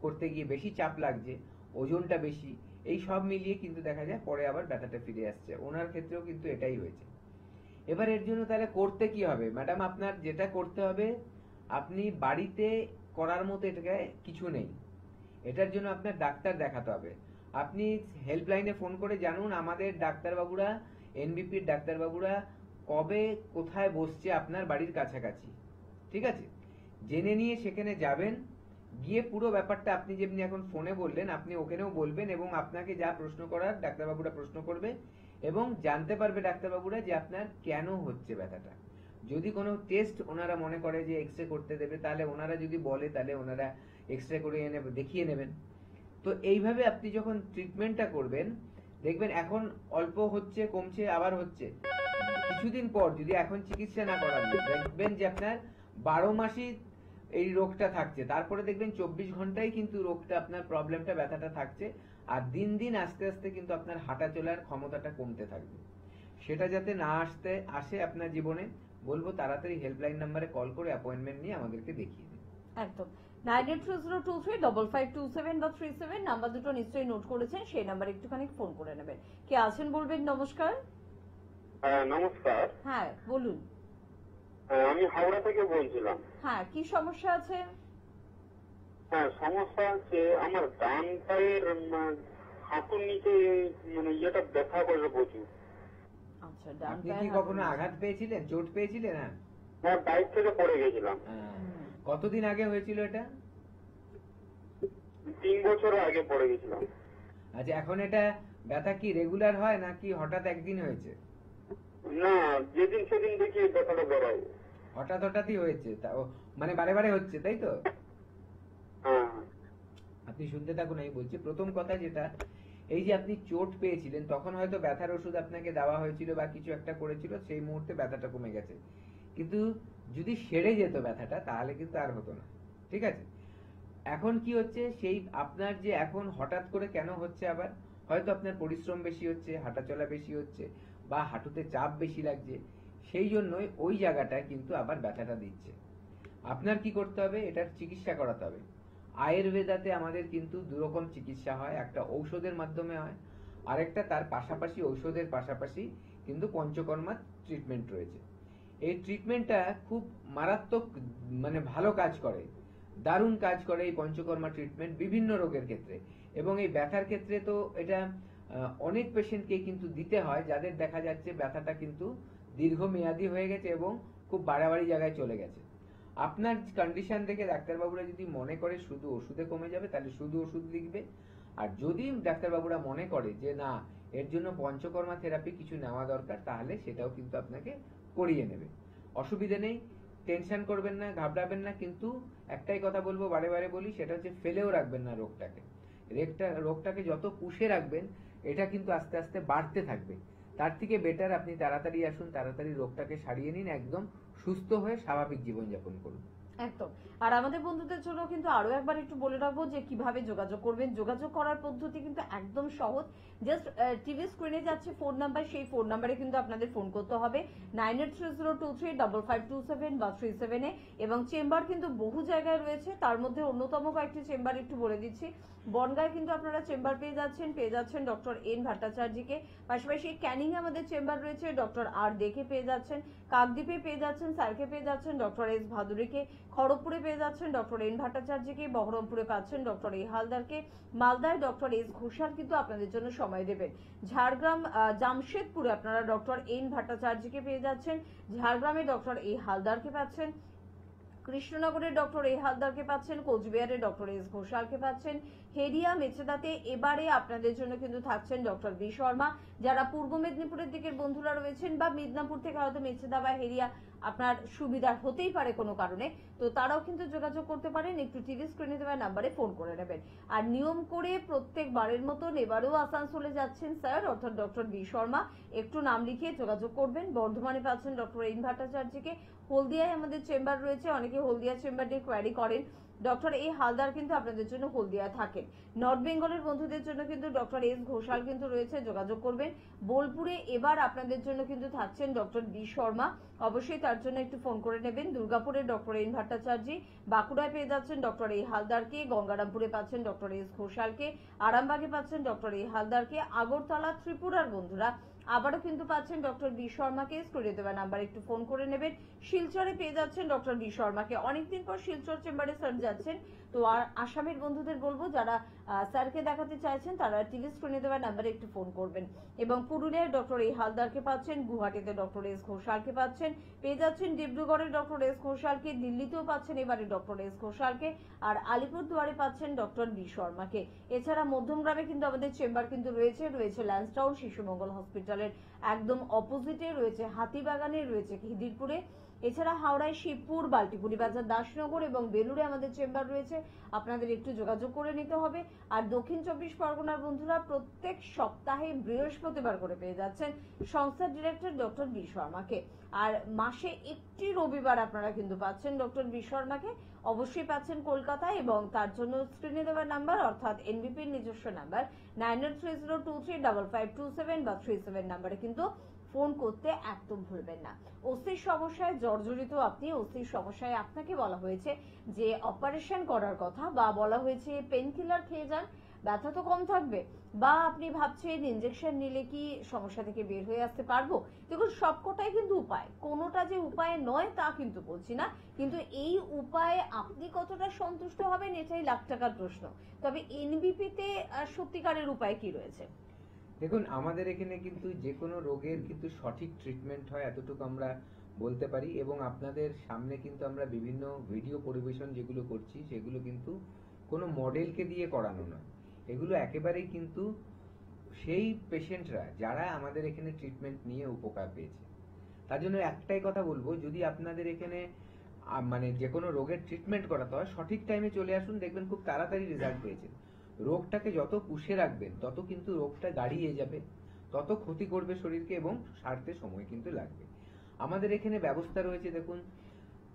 করতে গিয়ে বেশি চাপ লাগছে, ওজনটা বেশি, এই সব মিলিয়ে কিন্তু দেখা যায় পরে আবার ব্যথাটা ফিরে আসছে। ওনার ক্ষেত্রেও কিন্তু এটাই হয়েছে। এবার এর জন্য তাহলে করতে কি হবে? ম্যাডাম, আপনার যেটা করতে হবে, আপনি বাড়িতে করার মতো এটাকে কিছু নেই। এটার জন্য আপনার ডাক্তার দেখাতে হবে। আপনি হেল্পলাইনে ফোন করে জানুন আমাদের ডাক্তারবাবুরা, এনবিপির ডাক্তারবাবুরা কবে কোথায় বসছে আপনার বাড়ির কাছাকাছি। ঠিক আছে, জেনে নিয়ে সেখানে যাবেন, গিয়ে পুরো ব্যাপারটা আপনি যেমনি এখন ফোনে বললেন আপনি ওখানেও বলবেন, এবং আপনাকে যা প্রশ্ন করার ডাক্তারবাবুরা প্রশ্ন করবে, এবং জানতে পারবে ডাক্তারবাবুরা যে আপনার কেন হচ্ছে ব্যথাটা। যদি কোনো টেস্ট ওনারা মনে করে যে এক্সরে করতে দেবে, তাহলে ওনারা যদি বলে তাহলে ওনারা এক্সরে করে এনে দেখিয়ে নেবেন। তো এইভাবে আপনি যখন ট্রিটমেন্টটা করবেন, দেখবেন এখন অল্প হচ্ছে, কমছে, আবার হচ্ছে। কিছুদিন পর যদি এখন চিকিৎসা না করান, দেখবেন যে আপনার 12 মাসই এই রোগটা থাকছে। তারপরে দেখবেন 24 ঘন্টায় কিন্তু রোগটা, আপনার প্রবলেমটা, ব্যথাটা থাকছে। আর দিন দিন আস্তে আস্তে কিন্তু আপনার হাঁটা চলার ক্ষমতাটা কমতে থাকবে। সেটা যাতে না আসে আপনার জীবনে, বলবো তাড়াতাড়ি হেল্পলাইন নাম্বারে কল করে অ্যাপয়েন্টমেন্ট নিয়ে আমাদেরকে দেখিয়ে দিন। একদম 9830235527 বা 37 নাম্বার দুটো নিশ্চয়ই নোট করেছেন, সেই নাম্বারে একটুখানি ফোন করে নেবেন। কে আছেন বলবেন। নমস্কার। নমস্কার, হ্যাঁ বলুন। আমি হাওড়া থেকে বলছিলাম। হ্যাঁ, কি সমস্যা আছে? হ্যাঁ, সমস্যা হচ্ছে আমার ডান পায়ের হাঁটুর নিচে মানে ইয়েটা ব্যথা করে প্রচুর। আচ্ছা, ডান আপনি পায়ের কি কখনো হাঁটুর আঘাত পেয়েছিলেন, চোট পেয়েছিলেন? হ্যাঁ। হ্যাঁ, বাইক থেকে পড়ে গেছিলাম। কতদিন আগে হয়েছিল এটা? 3 বছর আগে পড়ে গেছিলাম। আচ্ছা, এখন এটা ব্যথা কি রেগুলার হয় নাকি হঠাৎ একদিন হয়েছে? না, যেদিন সেদিন দেখি ব্যথাটা বেড়ায়। হঠাৎ হঠাৎই হয়েছে, মানে বারে বারে হচ্ছে, তাই তো? হ্যাঁ। আপনি শুনতে থাকুন, আমি বলছি। প্রথম কথা যেটা, এই যে আপনি চোট পেয়েছিলেন, তখন হয়তো ব্যথার ওষুধ আপনাকে দেওয়া হয়েছিল বা কিছু একটা করেছিল, সেই মুহূর্তে ব্যথাটা কমে গেছে। কিন্তু যদি সেরে যেত ব্যথাটা, তাহলে কিন্তু আর হতো না। ঠিক আছে? এখন কি হচ্ছে, সেই আপনার যে এখন হঠাৎ করে কেন হচ্ছে, আবার হয়তো আপনার পরিশ্রম বেশি হচ্ছে, হাঁটাচলা বেশি হচ্ছে, বা হাঁটুতে চাপ বেশি লাগছে, সেই জন্যই ওই জায়গাটায় কিন্তু আবার ব্যথাটা দিচ্ছে। আপনার কি করতে হবে, এটার চিকিৎসা করাতে হবে। আয়ুর্বেদাতে আমাদের কিন্তু দুরকম চিকিৎসা হয়, একটা ঔষধের মাধ্যমে হয়, আরেকটা তার পাশাপাশি ঔষধের পাশাপাশি কিন্তু পঞ্চকর্মা ট্রিটমেন্ট রয়েছে। এই ট্রিটমেন্টটা খুব মারাত্মক, মানে ভালো কাজ করে, দারুণ কাজ করে এই পঞ্চকর্মা ট্রিটমেন্ট বিভিন্ন রোগের ক্ষেত্রে। এবং এই ব্যথার ক্ষেত্রে তো এটা অনেক পেশেন্টকে কিন্তু দিতে হয়, যাদের দেখা যাচ্ছে ব্যথাটা কিন্তু দীর্ঘমেয়াদী হয়ে গেছে এবং খুব বাড়াবাড়ি জায়গায় চলে গেছে। আপনার কন্ডিশন দেখে ডাক্তারবাবুরা যদি মনে করে শুধু ওষুধে কমে যাবে, তাহলে শুধু ওষুধ লিখবে। আর যদি ডাক্তারবাবুরা মনে করে যে না, এর জন্য পঞ্চকর্মা থেরাপি কিছু নেওয়া দরকার, তাহলে সেটাও কিন্তু আপনাকে করিয়ে নেবে। অসুবিধে নেই, টেনশন করবেন না, ঘাবড়াবেন না। কিন্তু একটাই কথা বলবো, বারে বারে বলি, সেটা হচ্ছে ফেলেও রাখবেন না রোগটাকে। রোগটাকে যত পুষে রাখবেন, এটা কিন্তু আস্তে আস্তে বাড়তে থাকবে। তার থেকে বেটার আপনি তাড়াতাড়ি আসুন, তাড়াতাড়ি রোগটাকে সারিয়ে নিন, একদম সুস্থ হয়ে স্বাভাবিক জীবনযাপন করুন। একদম। আর আমাদের বন্ধুদের জন্য কিন্তু আরো একবার একটু বলে রাখবো যে কিভাবে যোগাযোগ করবেন। যোগাযোগ করার পদ্ধতি কিন্তু একদম সহজ। জাস্ট টিভি স্ক্রিনে যাচ্ছে ফোন নাম্বার, সেই ফোন নাম্বারে কিন্তু আপনাদের ফোন করতে হবে 9830235527 বা 37 এ। এবং চেম্বার কিন্তু বহু জায়গায় রয়েছে, তার মধ্যে অন্যতম কয়েকটি চেম্বার একটু বলে দিচ্ছি। বনগাঁয় কিন্তু আপনারা চেম্বার পেয়ে যাচ্ছেন ডক্টর এন ভট্টাচার্যকে। পাশাপাশি ক্যানিং আমাদের চেম্বার রয়েছে, ডক্টর আর দেখে পেয়ে যাচ্ছেন। কাকদ্বীপে পেয়ে যাচ্ছেন স্যারকে, পেয়ে যাচ্ছেন ডক্টর এস ভাদুরীকে। খড়গপুরে পেয়ে যাচ্ছেন ডক্টর এন ভট্টাচার্যকে। বহরমপুরে পাচ্ছেন ডক্টর এ হালদারকে। মালদায় ডক্টর এস ঘোষাল কিন্তু আপনাদের জন্য সময় দেবেন। ঝাড়গ্রাম জামশেদপুরে আপনারা ডক্টর এন ভট্টাচার্যকে পেয়ে যাচ্ছেন। ঝাড়গ্রামে ডক্টর এ হালদারকে পাচ্ছেন। কৃষ্ণনগরের ডক্টর এ হালদারকে পাচ্ছেন। কোচবিহারে ডক্টর এস ঘোষালকে পাচ্ছেন। হেরিয়া মেচেদাতে এবারে আপনাদের জন্য কিন্তু থাকছেন ডক্টর বি শর্মা। যারা পূর্ব মেদিনীপুরের দিকের বন্ধুরা রয়েছেন বা মিদনাপুর থেকে হয়তো মেচেদা বা হেরিয়া আপনার সুবিধার হতেই পারে কোনো কারণে, তো তারাও কিন্তু যোগাযোগ করতে পারেন। একটু টিভি স্ক্রিনে দেওয়া নাম্বারে ফোন করে নেবেন। আর নিয়ম করে প্রত্যেকবারের মতন এবারেও আসানসোলে যাচ্ছেন স্যার, অর্থাৎ ডক্টর বি শর্মা। একটু নাম লিখে যোগাযোগ করবেন। বর্ধমানে পাচ্ছেন ডক্টর এন ভট্টাচার্যকে। হলদিয়ায় আমাদের চেম্বার রয়েছে, অনেকে হলদিয়া চেম্বার নিয়ে কোয়ারি করেন। ডক্টর এ হালদার কিন্তু আপনাদের জন্য হলদিয়া থাকেন। নর্থ বেঙ্গলের বন্ধুদের জন্য কিন্তু ডক্টর এস ঘোষাল কিন্তু রয়েছে, যোগাযোগ করবেন। বোলপুরে এবার আপনাদের জন্য কিন্তু থাকছেন ডক্টর বি শর্মা, অবশ্যই তার জন্য একটু ফোন করে নেবেন। দুর্গাপুরে ডক্টর এন ভট্টাচার্য। বাঁকুড়ায় পেয়ে যাচ্ছেন ডক্টর এ হালদারকে। গঙ্গারামপুরে পাচ্ছেন ডক্টর এস ঘোষালকে। আরামবাগে পাচ্ছেন ডক্টর এ হালদারকে। আগরতলা ত্রিপুরার বন্ধুরা আবারও কিন্তু পাচ্ছেন ডক্টর বি শর্মাকে। স্ক্রিনে দেওয়া নাম্বার একটু ফোন করে নেবেন। শিলচরে পেয়ে যাচ্ছেন ডক্টর বি শর্মাকে। অনেকদিন পর শিলচর চেম্বারে স্যার যাচ্ছেন। তো আর আসামের বন্ধুদের বলবো, যারা স্যারকে দেখাতে চাইছেন তারা টিভি স্ক্রিনে দেওয়া নাম্বারে একটু ফোন করবেন। এবং পুরুলিয়ায় ডক্টর এ হালদারকে পাচ্ছেন। গুয়াহাটিতে ডক্টর এস ঘোষালকে পাচ্ছেন। পেয়ে যাচ্ছেন ডিব্রুগড়ে ডক্টর এস ঘোষালকে। দিল্লিতেও পাচ্ছেন এবারে ডক্টর এস ঘোষালকে। আর আলিপুরদুয়ারে পাচ্ছেন ডক্টর বি শর্মাকে। এছাড়া মধ্যমগ্রামে কিন্তু আমাদের চেম্বার কিন্তু রয়েছে ল্যান্সটাউন শিশু মঙ্গল হসপিটালের একদম অপোজিটে রয়েছে, হাতিবাগানে রয়েছে খিদিরপুরে। এছাড়া হাওড়ায় শিবপুর, বাল্টিপুরি বাজার, দাসনগর এবং বেলুড়ে আমাদের চেম্বার রয়েছে। আপনাদের একটু যোগাযোগ করে নিতে হবে। আর দক্ষিণ 24 পরগনার বন্ধুরা প্রত্যেক সপ্তাহে বৃহস্পতিবার করে পেয়ে যাচ্ছেন সংস্থার ডিরেক্টর ডক্টর বি শর্মাকে। আর মাসে একটি রবিবার আপনারা কিন্তু পাচ্ছেন ডক্টর বি শর্মাকে, অবশ্যই পাচ্ছেন কলকাতায়। এবং তার জন্য স্ক্রিনে দেওয়া নাম্বার অর্থাৎ এনবিপির নিজস্ব নাম্বার 9830235527 বা 37 নাম্বারে কিন্তু ফোন করতে একদম ভুলবেন না। অস্থির সমস্যায় জর্জরিত আপনি, অস্থির সমস্যায় আপনাকে বলা হয়েছে যে অপারেশন করার কথা, বা বলা হয়েছে পেন কিলার খেয়ে যান, ব্যথা তো কম থাকবে, বা আপনি ভাবছেন ইনজেকশন নিলে কি সমস্যা থেকে বের হয়ে আসতে পারবো। দেখুন সবকটাই কিন্তু উপায়, কোনোটা যে উপায় নয় তা কিন্তু বলছি না, কিন্তু এই উপায়ে আপনি কতটা সন্তুষ্ট হবেন এটাই লাখ টাকার প্রশ্ন। তবে এনবিপি তে সত্যিকারের উপায় কি রয়েছে? দেখুন আমাদের এখানে কিন্তু যে কোনো রোগের কিন্তু সঠিক ট্রিটমেন্ট হয় এতটুকু আমরা বলতে পারি, এবং আপনাদের সামনে কিন্তু আমরা বিভিন্ন ভিডিও পরিবেশন যেগুলো করছি সেগুলো কিন্তু কোনো মডেলকে দিয়ে করানো নয়, এগুলো একেবারেই কিন্তু সেই পেশেন্টরা যারা আমাদের এখানে ট্রিটমেন্ট নিয়ে উপকার পেয়েছে। তার জন্য একটাই কথা বলবো, যদি আপনাদের এখানে মানে যে কোনো রোগের ট্রিটমেন্ট করাতে হয় সঠিক টাইমে চলে আসুন, দেখবেন খুব তাড়াতাড়ি রেজাল্ট পেয়েছেন। রোগটাকে যত পুষে রাখবেন তত কিন্তু রোগটা দাঁড়িয়ে যাবে, তত ক্ষতি করবে শরীরকে এবং সারতে সময় কিন্তু লাগবে। আমাদের এখানে ব্যবস্থা রয়েছে, দেখুন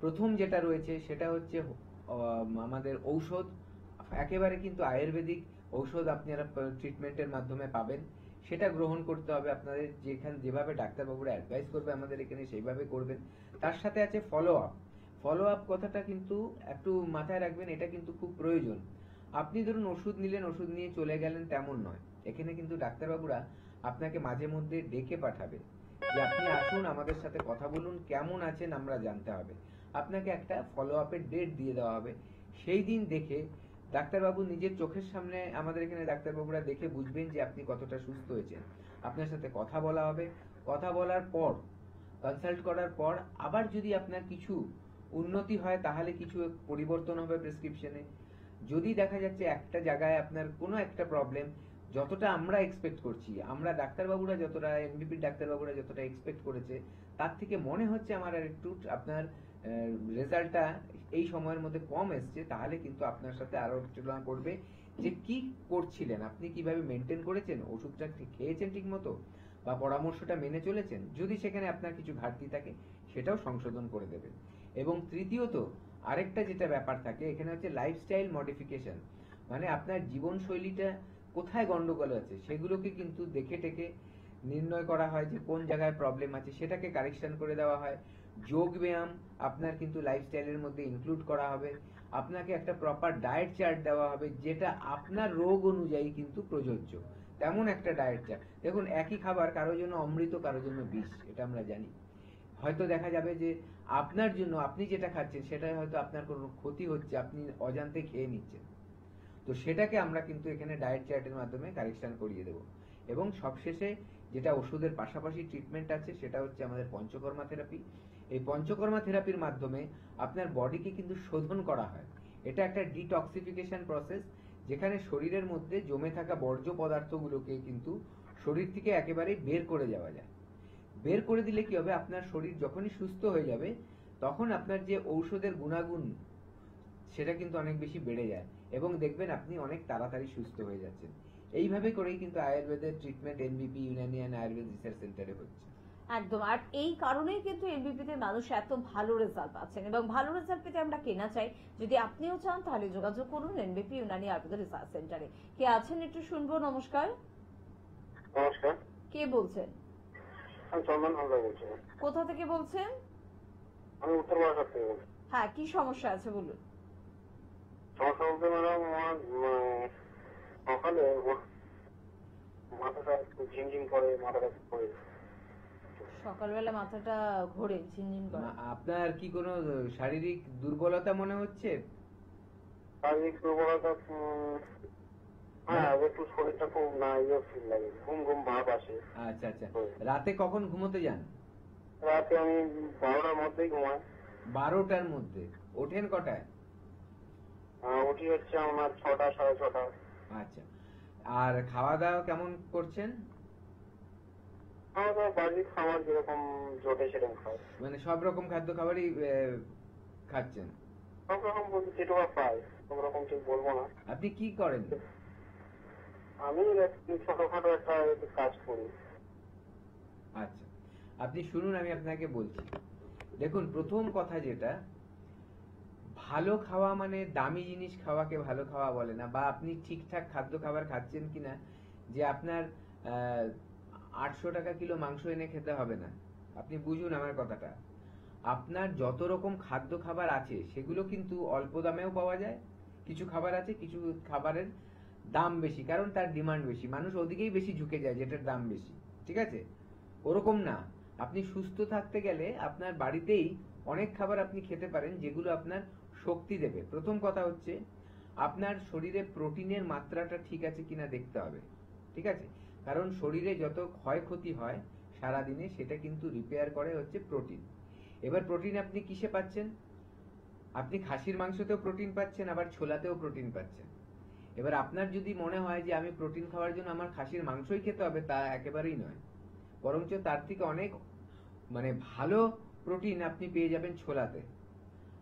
প্রথম যেটা রয়েছে সেটা হচ্ছে আমাদের ঔষধ, একেবারে কিন্তু আয়ুর্বেদিক ঔষধ আপনারা ট্রিটমেন্টের মাধ্যমে পাবেন। সেটা গ্রহণ করতে হবে আপনাদের, যেভাবে ডাক্তারবাবুরা অ্যাডভাইস করবে আমাদের এখানে সেইভাবে করবেন। তার সাথে আছে ফলো আপ। ফলো আপ কথাটা কিন্তু একটু মাথায় রাখবেন, এটা কিন্তু খুব প্রয়োজন। আপনি ধরুন ওষুধ নিলেন, ওষুধ নিয়ে চলে গেলেন তেমন নয়, এখানে কিন্তু ডাক্তারবাবুরা আপনাকে মাঝে মধ্যে ডেকে পাঠাবে যে আপনি আসুন আমাদের সাথে কথা বলুন, কেমন আছেন আমরা জানতে হবে। আপনাকে একটা ফলো আপের ডেট দিয়ে দেওয়া হবে, সেই দিন দেখে ডাক্তারবাবু নিজের চোখের সামনে আমাদের এখানে ডাক্তারবাবুরা দেখে বুঝবেন যে আপনি কতটা সুস্থ হয়েছেন। আপনার সাথে কথা বলা হবে, কথা বলার পর কনসাল্ট করার পর আবার যদি আপনার কিছু উন্নতি হয় তাহলে কিছু পরিবর্তন হবে প্রেসক্রিপশনে। যদি দেখা যাচ্ছে একটা জায়গায় আপনার কোনো একটা প্রবলেম যতটা আমরা এক্সপেক্ট করছি, আমরা ডাক্তারবাবুরা যতটা এমবিপির ডাক্তারবাবুরা যতটা এক্সপেক্ট করেছে তার থেকে মনে হচ্ছে আমার আর একটু আপনার রেজাল্টটা এই সময়ের মধ্যে কম এসছে, তাহলে কিন্তু আপনার সাথে আরো আলোচনা করবে যে কি করছিলেন, আপনি কিভাবে মেনটেন করেছেন, ওষুধটা খেয়েছেন ঠিক মতো বা পরামর্শটা মেনে চলেছেন। যদি সেখানে আপনার কিছু ঘাটতি থাকে সেটাও সংশোধন করে দেবেন। এবং তৃতীয়ত আরেকটা যেটা ব্যাপার থাকে এখানে হচ্ছে লাইফস্টাইল মডিফিকেশন, মানে আপনার জীবনশৈলীটা কোথায় গন্ডগোল আছে সেগুলোকে কিন্তু দেখে টেকে নির্ণয় করা হয় যে কোন জায়গায় প্রবলেম আছে, সেটাকে কারেকশন করে দেওয়া হয়। যোগ ব্যায়াম আপনার কিন্তু লাইফস্টাইলের মধ্যে ইনক্লুড করা হবে। আপনাকে একটা প্রপার ডায়েট চার্ট দেওয়া হবে যেটা আপনার রোগ অনুযায়ী কিন্তু প্রযোজ্য, তেমন একটা ডায়েট চার্ট। দেখুন একই খাবার কারোর জন্য অমৃত, কারোর জন্য বিষ, এটা আমরা জানি। হয়তো দেখা যাবে যে আপনার জন্য আপনি যেটা খাচ্ছেন সেটা হয়তো আপনার কোনো ক্ষতি হচ্ছে, আপনি অজান্তে খেয়ে নিচ্ছেন, তো সেটাকে আমরা কিন্তু এখানে ডায়েট চার্টের মাধ্যমে কারেকশন করিয়ে দেব। এবং সবশেষে যেটা ওষুধের পাশাপাশি ট্রিটমেন্ট আছে সেটা হচ্ছে আমাদের পঞ্চকর্মা থেরাপি। এই পঞ্চকর্মা থেরাপির মাধ্যমে আপনার বডিকে কিন্তু শোধন করা হয়। এটা একটা ডিটক্সিফিকেশন প্রসেস, যেখানে শরীরের মধ্যে জমে থাকা বর্জ্য পদার্থগুলোকে কিন্তু শরীর থেকে একেবারেই বের করে যাওয়া যায়। বের করে দিলে কি হবে, আপনার শরীর যখনই সুস্থ হয়ে যাবে তখন আপনার যে ঔষধের গুণাগুণ সেটা কিন্তু অনেক বেশি বেড়ে যায় এবং দেখবেন আপনি অনেক তাড়াতাড়ি সুস্থ হয়ে যাচ্ছেন। এইভাবে করেই কিন্তু আয়ুর্বেদের ট্রিটমেন্ট এনবিপি ইউনানিয়ান আয়ুর্বেদ রিসার্চ সেন্টারে হচ্ছে। একদম, আর এই কারণেই কিন্তু এনবিপি তে মানুষ এত ভালো রেজাল্ট পাচ্ছেন, এবং ভালো রেজাল্ট পেতে আমরা কেনা চাই। যদি আপনিও চান তাহলে যোগাযোগ করুন এনবিপি ইউনানি আয়ুর্বেদ রিসার্চ সেন্টারে। কে আছেন একটু শুনবো। নমস্কার, নমস্কার, কে বলছেন? আমি চন্দন হালদার বলছি। কোথা থেকে বলছেন? আমি উত্তর বারাসাত থেকে বলছি। হ্যাঁ, কি সমস্যা আছে বলুন। সমস্যা বলতে ম্যাডাম আমার সকালে মাথাটা একটু ঝিমঝিম করে, মাথাটা করে সকালবেলা মাথাটা ঘোরে, ঝিনঝিন করে। আপনার কি কোনো শারীরিক দুর্বলতা মনে হচ্ছে? শারীরিক দুর্বলতা, হ্যাঁ একটু শরীরটা খুব না ইয়ে ফিল লাগে, ঘুম ঘুম ভাব আসে। আচ্ছা আচ্ছা, রাতে কখন ঘুমোতে যান? রাতে আমি 12টার মধ্যেই ঘুমাই। 12টার মধ্যে? ওঠেন কটায়? উঠি হচ্ছে আমার 6টা, 6:30। আচ্ছা, আর খাওয়া দাওয়া কেমন করছেন? আমার তো বাড়ির খাবার যেরকম জোটে সেরকম খাই, মানে সব রকম খাদ্য খাবারই খাচ্ছেন? সব রকম বলতে যেটুকু পাই, সব রকম ঠিক বলবো না। আপনি কি করেন? আমি ছোটখাটো একটা কাজ করি। আচ্ছা, আপনি শুনুন আমি আপনাকে বলছি। দেখুন প্রথম কথা যেটা, ভালো খাওয়া মানে দামি জিনিস খাওয়াকে ভালো খাওয়া বলে না, বা আপনি ঠিকঠাক খাদ্য খাবার খাচ্ছেন কিনা, যে আপনার 800 টাকা কিলো মাংস এনে খেতে হবে না। আপনি বুঝুন আমার কথাটা, আপনার যত রকম খাদ্য খাবার আছে সেগুলো কিন্তু অল্প দামেও পাওয়া যায়। কিছু খাবার আছে, কিছু খাবারের দাম বেশি, কারণ তার ডিমান্ড বেশি, মানুষ ওদিকেই বেশি ঝুঁকে যায় যেটার দাম বেশি। ঠিক আছে, ওরকম না। আপনি সুস্থ থাকতে গেলে আপনার বাড়িতেই অনেক খাবার আপনি খেতে পারেন যেগুলো আপনার শক্তি দেবে। প্রথম কথা হচ্ছে আপনার শরীরে প্রোটিনের মাত্রাটা ঠিক আছে কিনা দেখতে হবে। ঠিক আছে, কারণ শরীরে যত ক্ষয়ক্ষতি হয় সারাদিনে সেটা কিন্তু রিপেয়ার করে হচ্ছে প্রোটিন। এবার প্রোটিন আপনি কিসে পাচ্ছেন? আপনি খাসির মাংসতেও প্রোটিন পাচ্ছেন, আবার ছোলাতেও প্রোটিন পাচ্ছেন। এবার আপনার যদি মনে হয় যে আমি প্রোটিন খাওয়ার জন্য আমার খাসির মাংসই খেতে হবে, তা একেবারেই নয়, বরঞ্চ তার থেকে অনেক ভালো প্রোটিন আপনি পেয়ে যাবেন ছোলাতে।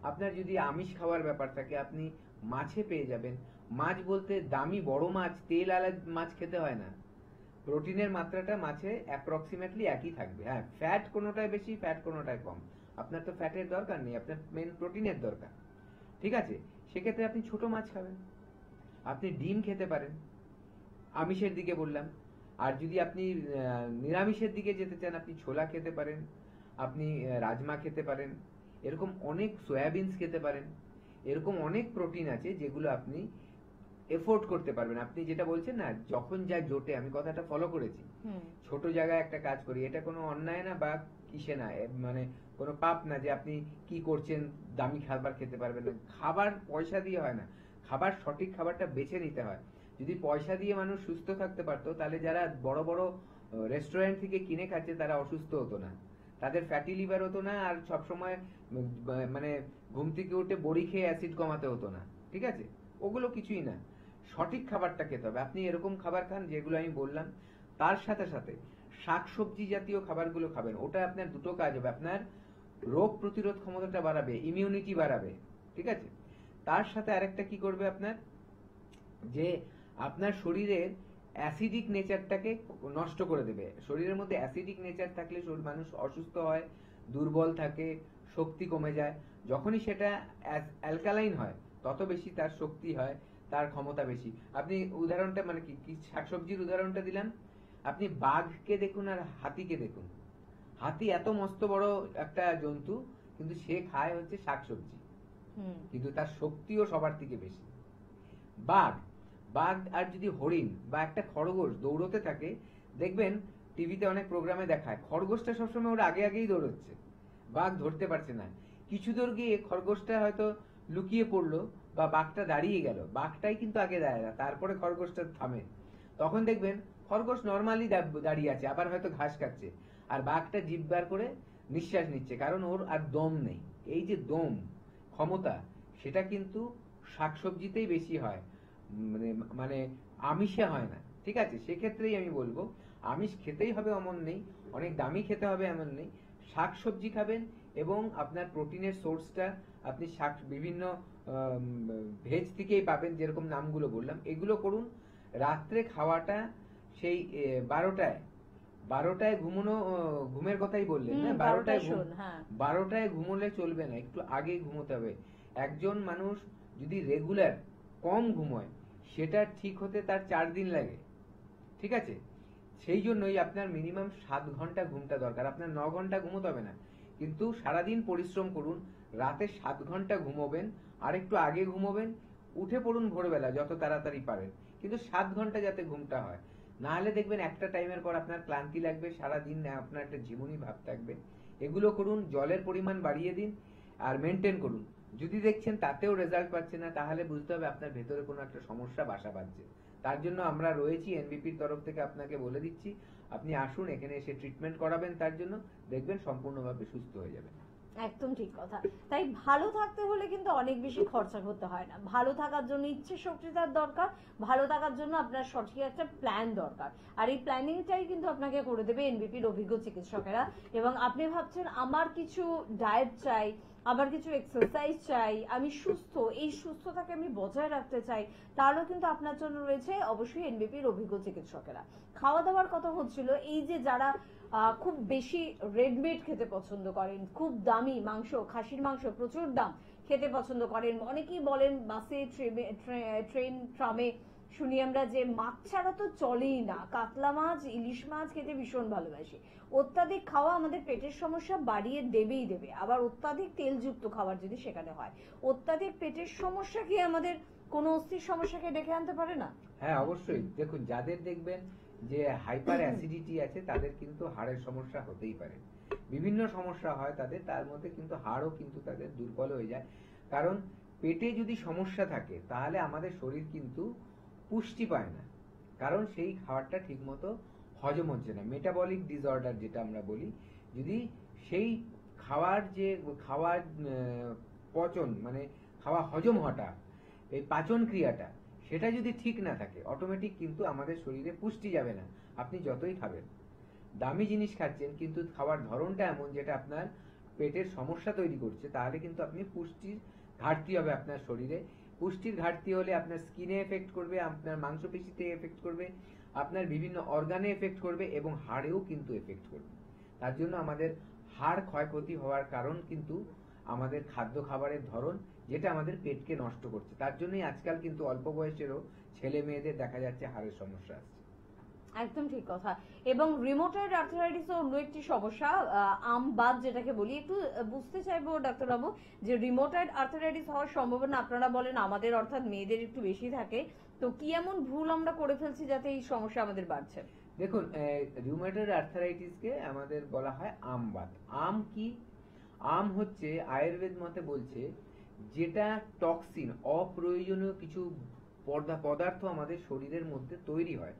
আপনার যদি আমিষ খাওয়ার ব্যাপার থাকে আপনি মাছে পেয়ে যাবেন। মাছ বলতে দামি বড় মাছ, তেল আলা মাছ খেতে হয় না। প্রোটিনের মাত্রাটা মাছে অ্যাপ্রক্সিমেটলি একই থাকবে। হ্যাঁ, ফ্যাট কোনোটায় বেশি, ফ্যাট কোনোটায় কম। আপনার তো ফ্যাটের দরকার নেই, আপনার মেন প্রোটিনের দরকার। ঠিক আছে, সেক্ষেত্রে আপনি ছোট মাছ খাবেন, আপনি ডিম খেতে পারেন, আমিষের দিকে বললাম। আর যদি আপনি নিরামিষের দিকে যেতে চান আপনি ছোলা খেতে পারেন, আপনি রাজমা খেতে পারেন, এরকম অনেক সয়াবিনস খেতে পারেন। এরকম অনেক প্রোটিন আছে যেগুলো আপনি এফোর্ড করতে পারবেন। আপনি যেটা বলছেন না, যখন যা জোটে, আমি কথাটা ফলো করেছি। ছোট জায়গায় একটা কাজ করি, এটা কোনো অন্যায় না বা কিসে না, কোনো পাপ না যে আপনি কি করছেন দামি খাবার খেতে পারবেন না। খাবার পয়সা দিয়ে হয় না, খাবার সঠিক খাবারটা বেছে নিতে হয়। যদি পয়সা দিয়ে মানুষ সুস্থ থাকতে পারতো তাহলে যারা বড় বড় রেস্টুরেন্ট থেকে কিনে খাচ্ছে তারা অসুস্থ হতো না, তাদের ফ্যাটি লিভার হতো না, আর সবসময় ঘুম থেকে উঠে বড়ি খেয়ে অ্যাসিড কমাতে হতো না। ঠিক আছে, ওগুলো কিছুই না। সঠিক খাবারটা খেতে হবে। আপনি এরকম খাবার খান যেগুলো আমি বললাম, তার সাথে সাথে শাকসবজি জাতীয় খাবারগুলো খাবেন। ওটা আপনার দুটো কাজ হবে, আপনার রোগ প্রতিরোধ ক্ষমতাটা বাড়াবে, ইমিউনিটি বাড়াবে। ঠিক আছে, তার সাথে আরেকটা কি করবে আপনার, যে আপনার শরীরের অ্যাসিডিক নেচারটাকে নষ্ট করে দেবে। শরীরের মধ্যে অ্যাসিডিক নেচার থাকলে মানুষ অসুস্থ হয়, দুর্বল থাকে, শক্তি কমে যায়। যখনই সেটা অ্যালকালাইন হয় তত বেশি তার শক্তি হয়, তার ক্ষমতা বেশি। আপনি উদাহরণটা কি শাকসবজির উদাহরণটা দিলাম, আপনি বাঘকে দেখুন আর হাতিকে দেখুন। হাতি এত মস্ত বড় একটা জন্তু, কিন্তু সে খায় হচ্ছে শাকসবজি, কিন্তু তার শক্তিও সবার থেকে বেশি। বাঘ আর যদি হরিণ বা একটা খরগোশ দৌড়তে থাকে, দেখবেন টিভিতে অনেক প্রোগ্রামে দেখায় খরগোশটা সবসময় ওর আগে আগেই দৌড়চ্ছে, বাঘ ধরতে পারছে না। কিছু দূর গিয়ে খরগোশটা হয়তো লুকিয়ে পড়লো বা বাঘটা দাঁড়িয়ে গেল, বাঘটাই কিন্তু আগে দাঁড়ায় না, তারপরে খরগোশটা থামে। তখন দেখবেন খরগোশ নর্মালি দাঁড়িয়ে আছে, আবার হয়তো ঘাস খাচ্ছে, আর বাঘটা জিভ বার করে নিঃশ্বাস নিচ্ছে, কারণ ওর আর দম নেই। এই যে দম, ক্ষমতা, সেটা কিন্তু শাকসবজিতেই বেশি হয়, আমিষে হয় না। ঠিক আছে, সেক্ষেত্রেই আমি বলবো আমিষ খেতেই হবে এমন নেই, অনেক দামি খেতে হবে এমন নেই। শাকসবজি খাবেন এবং আপনার প্রোটিনের সোর্সটা আপনি বিভিন্ন ভেজ থেকেই পাবেন, যেরকম নামগুলো বললাম এগুলো করুন। রাত্রে খাওয়াটা সেই 12টায় ঘুমানো, ঘুমের কথাই বললেন না, 12টায় ঘুমোলে চলবে না, একটু আগে ঘুমোতে হবে। একজন মানুষ যদি রেগুলার কম ঘুমোয় সেটা ঠিক হতে তার 4 দিন লাগে। ঠিক আছে, সেই জন্যই আপনার মিনিমাম 7 ঘন্টা ঘুমটা দরকার। আপনার 9 ঘন্টা ঘুমোতে হবে না, কিন্তু সারাদিন পরিশ্রম করুন, রাতে 7 ঘন্টা ঘুমোবেন, আর একটু আগে ঘুমোবেন, উঠে পড়ুন ভোরবেলা যত তাড়াতাড়ি পারেন, কিন্তু 7 ঘন্টা যাতে ঘুমটা হয়। না হলে দেখবেন একটা টাইমের পর আপনার ক্লান্তি লাগবে, সারাদিন আপনার একটা জীবনী ভাব থাকবে। এগুলো করুন, জলের পরিমাণ বাড়িয়ে দিন আর মেনটেন করুন। যদি দেখছেন তাতেও রেজাল্ট পাচ্ছে না, তাহলে বুঝতে হবে আপনার ভেতরে কোনো একটা সমস্যা বাসা বাঁধছে। তার জন্য আমরা রয়েছি, এনবিপির তরফ থেকে আপনাকে বলে দিচ্ছি, আপনি আসুন, এখানে এসে ট্রিটমেন্ট করাবেন, তার জন্য দেখবেন সম্পূর্ণভাবে সুস্থ হয়ে যাবেন। একদম ঠিক কথা। তাই ভালো থাকতে হলে কিন্তু অনেক বেশি খরচা করতে হয় না। ভালো থাকার জন্য ইচ্ছে শক্তি তার দরকার, ভালো থাকার জন্য আপনার সঠিক একটা প্ল্যান দরকার, আর এই প্ল্যানিংটাই কিন্তু আপনাকে করে দেবে এনবিপির অভিজ্ঞ চিকিৎসকেরা। এবং আপনি ভাবছেন আমার কিছু ডায়েট চাই, আমার কিছু এক্সারসাইজ চাই, আমি সুস্থ, এই সুস্থতাকে আমি বজায় রাখতে চাই, তাহলেও কিন্তু আপনার জন্য রয়েছে অবশ্যই এনবিপির অভিজ্ঞ চিকিৎসকেরা। খাওয়া দাওয়ার কথা হচ্ছিল, এই যে যারা খুব বেশি রেডমিট খেতে পছন্দ করেন, খুব দামি মাংস, খাসির মাংস প্রচুর দাম খেতে পছন্দ করেন, অনেকেই বলেন বাসে, ট্রেন, ট্রামে শুনি আমরা যে মাছ ছাড়া তো চলেই না, কাতলা মাছ, ইলিশ মাছ খেতে ভীষণ ভালোবাসি। অত্যাধিক খাওয়া আমাদের পেটের সমস্যা বাড়িয়ে দেবেই দেবে, আবার অত্যাধিক তেলযুক্ত খাবার যদি সেখানে হয়, অত্যাধিক পেটের সমস্যা কি আমাদের কোনো অস্থির সমস্যাকে ডেকে আনতে পারে না? হ্যাঁ অবশ্যই, দেখুন যাদের দেখবেন যে হাইপার অ্যাসিডিটি আছে তাদের কিন্তু হাড়ের সমস্যা হতেই পারে, বিভিন্ন সমস্যা হয় তাদের, তার মধ্যে কিন্তু হাড়ও কিন্তু তাদের দুর্বল হয়ে যায়। কারণ পেটে যদি সমস্যা থাকে তাহলে আমাদের শরীর কিন্তু পুষ্টি পায় না, কারণ সেই খাবারটা ঠিকমতো হজম হচ্ছে না, মেটাবলিক ডিসঅর্ডার যেটা আমরা বলি। যদি সেই খাওয়ার পচন মানে খাওয়া হজম হওয়াটা, এই পাচন ক্রিয়াটা সেটা যদি ঠিক না থাকে অটোমেটিক কিন্তু আমাদের শরীরে পুষ্টি যাবে না, আপনি যতই খাবেন। দামি জিনিস খাচ্ছেন কিন্তু খাওয়ার ধরনটা এমন যেটা আপনার পেটের সমস্যা তৈরি করছে, তাহলে কিন্তু আপনি পুষ্টির ঘাটতি হবে আপনার শরীরে। পুষ্টির ঘাটতি হলে আপনার স্কিনে এফেক্ট করবে, আপনার মাংসপেশিতে এফেক্ট করবে, আপনার বিভিন্ন অর্গানে এফেক্ট করবে এবং হাড়েও কিন্তু এফেক্ট করবে। তার জন্য আমাদের হাড় ক্ষয়ক্ষতি হওয়ার কারণ কিন্তু আমাদের খাদ্য খাবারের ধরন, যেটা আমাদের পেটকে নষ্ট করছে। তার জন্যই আজকাল কিন্তু অল্প বয়সেরও ছেলে মেয়েদের দেখা যাচ্ছে হাড়ের সমস্যা আসছে। একদম ঠিক কথা। এবং রিমোটয়েড আর্থারাইটিস অন্য একটি সমস্যা, আমবাত যেটাকে বলি। একটু বুঝতে চাইবো ডাক্তারবাবু যে রিমোটয়েড আর্থারাইটিস হওয়ার সম্ভাবনা আপনারা বলেন আমাদের অর্থাৎ মেয়েদের একটু বেশি থাকে, তো কি এমন ভুল আমরা করে ফেলছি যাতে এই সমস্যা আমাদের বাড়ছে? দেখুন, রিউমেটয়েড আর্থারাইটিসকে আমাদের বলা হয় আমবাত। আম কি? আম হচ্ছে আয়ুর্বেদ মতে বলছে যেটা টক্সিন, অপ্রয়োজনীয় কিছু পদার্থ আমাদের শরীরের মধ্যে তৈরি হয়,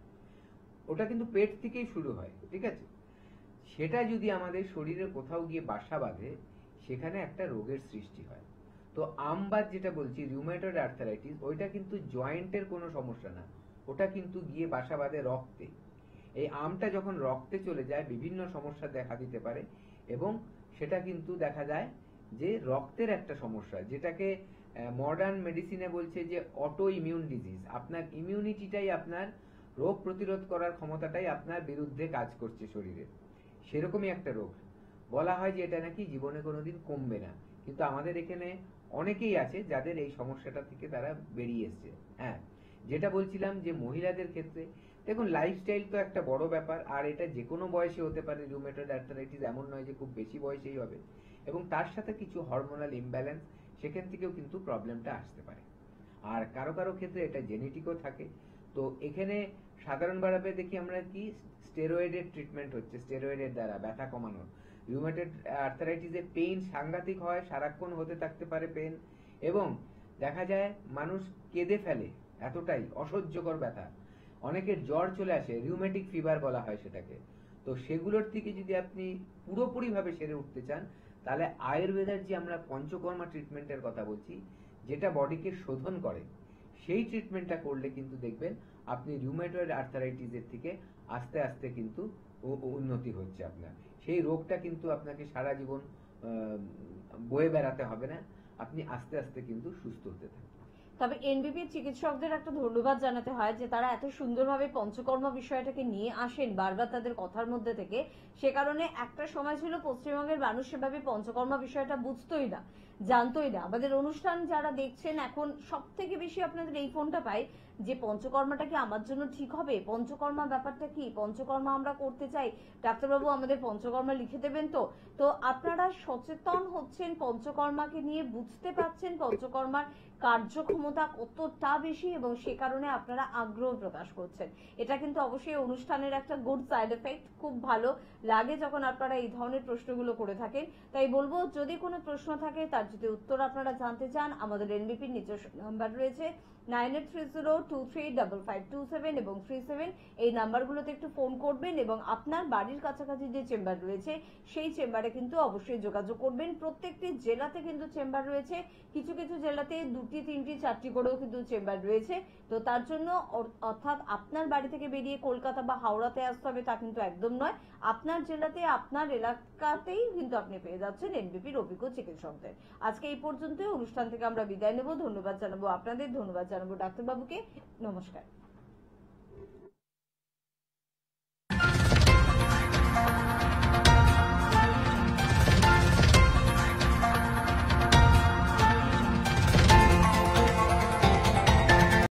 ওটা কিন্তু পেট থেকেই শুরু হয়, ঠিক আছে? সেটা যদি আমাদের শরীরের কোথাও গিয়ে বাসা বাঁধে সেখানে একটা রোগের সৃষ্টি হয়। তো আমবাত যেটা বলছি রিউমেটয়েড আর্থারাইটিস, ওইটা কিন্তু জয়েন্টের কোনো সমস্যা না, ওটা কিন্তু গিয়ে বাসা বাঁধে রক্তে। এই আমটা যখন রক্তে চলে যায় বিভিন্ন সমস্যা দেখা দিতে পারে, এবং সেটা কিন্তু দেখা যায় যে রক্তের একটা সমস্যা, যেটাকে মডার্ন মেডিসিনে বলছে যে অটো ইমিউন ডিজিজ। আপনার ইমিউনিটিটাই, আপনার রোগ প্রতিরোধ করার ক্ষমতাটাই আপনার বিরুদ্ধে কাজ করছে শরীরে, সেরকমই একটা রোগ। বলা হয় যে এটা নাকি জীবনে কোনোদিন কমবে না, কিন্তু আমাদের এখানে অনেকেই আছে যাদের এই সমস্যাটা থেকে তারা বেরিয়ে এসছে। হ্যাঁ, যেটা বলছিলাম যে মহিলাদের ক্ষেত্রে দেখুন লাইফস্টাইল তো একটা বড় ব্যাপার, আর এটা যে কোনো বয়সে হতে পারে। রিউমেটয়েড আর্থারাইটিস এমন নয় যে খুব বেশি বয়সেই হবে, এবং তার সাথে কিছু হরমোনাল ইমব্যালেন্স, সেখান থেকেও কিন্তু প্রবলেমটা আসতে পারে। আর কারো কারো ক্ষেত্রে এটা জেনেটিকও থাকে। তো এখানে সাধারণভাবে দেখি আমরা কি স্টেরয়েডের ট্রিটমেন্ট হচ্ছে, স্টেরয়েডের দ্বারা ব্যথা কমানোর। রিউমেটয়েড আর্থারাইটিসে পেইন সাংঘাতিক হয়, সারাক্ষণ হতে থাকতে পারে পেন, এবং দেখা যায় মানুষ কেঁদে ফেলে, এতটাই অসহ্যকর ব্যথা। অনেকের জ্বর চলে আসে, রিউমেটিক ফিভার বলা হয় সেটাকে। তো সেগুলোর থেকে যদি আপনি পুরোপুরিভাবে সেরে উঠতে চান, তাহলে আয়ুর্বেদের যে আমরা পঞ্চকর্মা ট্রিটমেন্টের কথা বলছি, যেটা বডিকে শোধন করে, সেই ট্রিটমেন্টটা করলে কিন্তু দেখবেন আপনি রিউমেটয়েড আর্থারাইটিসের থেকে আস্তে আস্তে কিন্তু উন্নতি হচ্ছে আপনার। সেই রোগটা কিন্তু আপনাকে সারা জীবন বয়ে বেড়াতে হবে না, আপনি আস্তে আস্তে কিন্তু সুস্থ হতে থাকবেন। তবে এনবিপির চিকিৎসকদের একটা ধন্যবাদ জানাতে হয় যে তারা এত সুন্দরভাবে পঞ্চকর্ম বিষয়টাকে নিয়ে আসেন বারবার তাদের কথার মধ্যে থেকে। সে কারণে একটা সময় ছিল পশ্চিমবঙ্গের মানুষ সেভাবে পঞ্চকর্ম বিষয়টা বুঝতোই না, জানতোই না। আমাদের অনুষ্ঠান যারা দেখছেন এখন সব থেকে বেশি আপনাদের এই ফোনটা পাই যে পঞ্চকর্মাটা কি আমার জন্য ঠিক হবে, পঞ্চকর্মা ব্যাপারটা কি, পঞ্চকর্মা আমরা করতে চাই, ডাক্তারবাবু আমাদের পঞ্চকর্মা লিখে দেবেন তো। তো আপনারা সচেতন হচ্ছেন পঞ্চকর্মাকে নিয়ে, বুঝতে পারছেন পঞ্চকর্মার কার্যক্ষমতা কতটা বেশি, এবং সে কারণে আপনারা আগ্রহ প্রকাশ করছেন। এটা কিন্তু অবশ্যই অনুষ্ঠানের একটা গুড সাইড এফেক্ট। খুব ভালো লাগে যখন আপনারা এই ধরনের প্রশ্নগুলো করে থাকেন। তাই বলবো যদি কোনো প্রশ্ন থাকে, তার যদি উত্তর আপনারা জানতে চান, আমাদের এনবিপির নিজস্ব নাম্বার রয়েছে 9830235527 এবং 37। এই নাম্বারগুলোতে একটু ফোন করবেন এবং আপনার বাড়ির কাছাকাছি যে চেম্বার রয়েছে সেই চেম্বারে কিন্তু অবশ্যই যোগাযোগ করবেন। প্রত্যেকটি জেলাতে কিন্তু চেম্বার রয়েছে, কিছু কিছু জেলাতে 2টি 3টি 4টি করেও কিন্তু চেম্বার রয়েছে। তো তার জন্য অর্থাৎ আপনার বাড়ি থেকে বেরিয়ে কলকাতা বা হাওড়াতে আসতে হবে তা কিন্তু একদম নয়। আপনার জেলাতে, আপনার এলাকাতেই কিন্তু আপনি পেয়ে যাচ্ছেন এনবিপির অভিজ্ঞ চিকিৎসকদের। আজকে এই পর্যন্ত অনুষ্ঠান থেকে আমরা বিদায় নেব। ধন্যবাদ জানাবো আপনাদের, ধন্যবাদ জানাবো ডাক্তারবাবুকে। নমস্কার।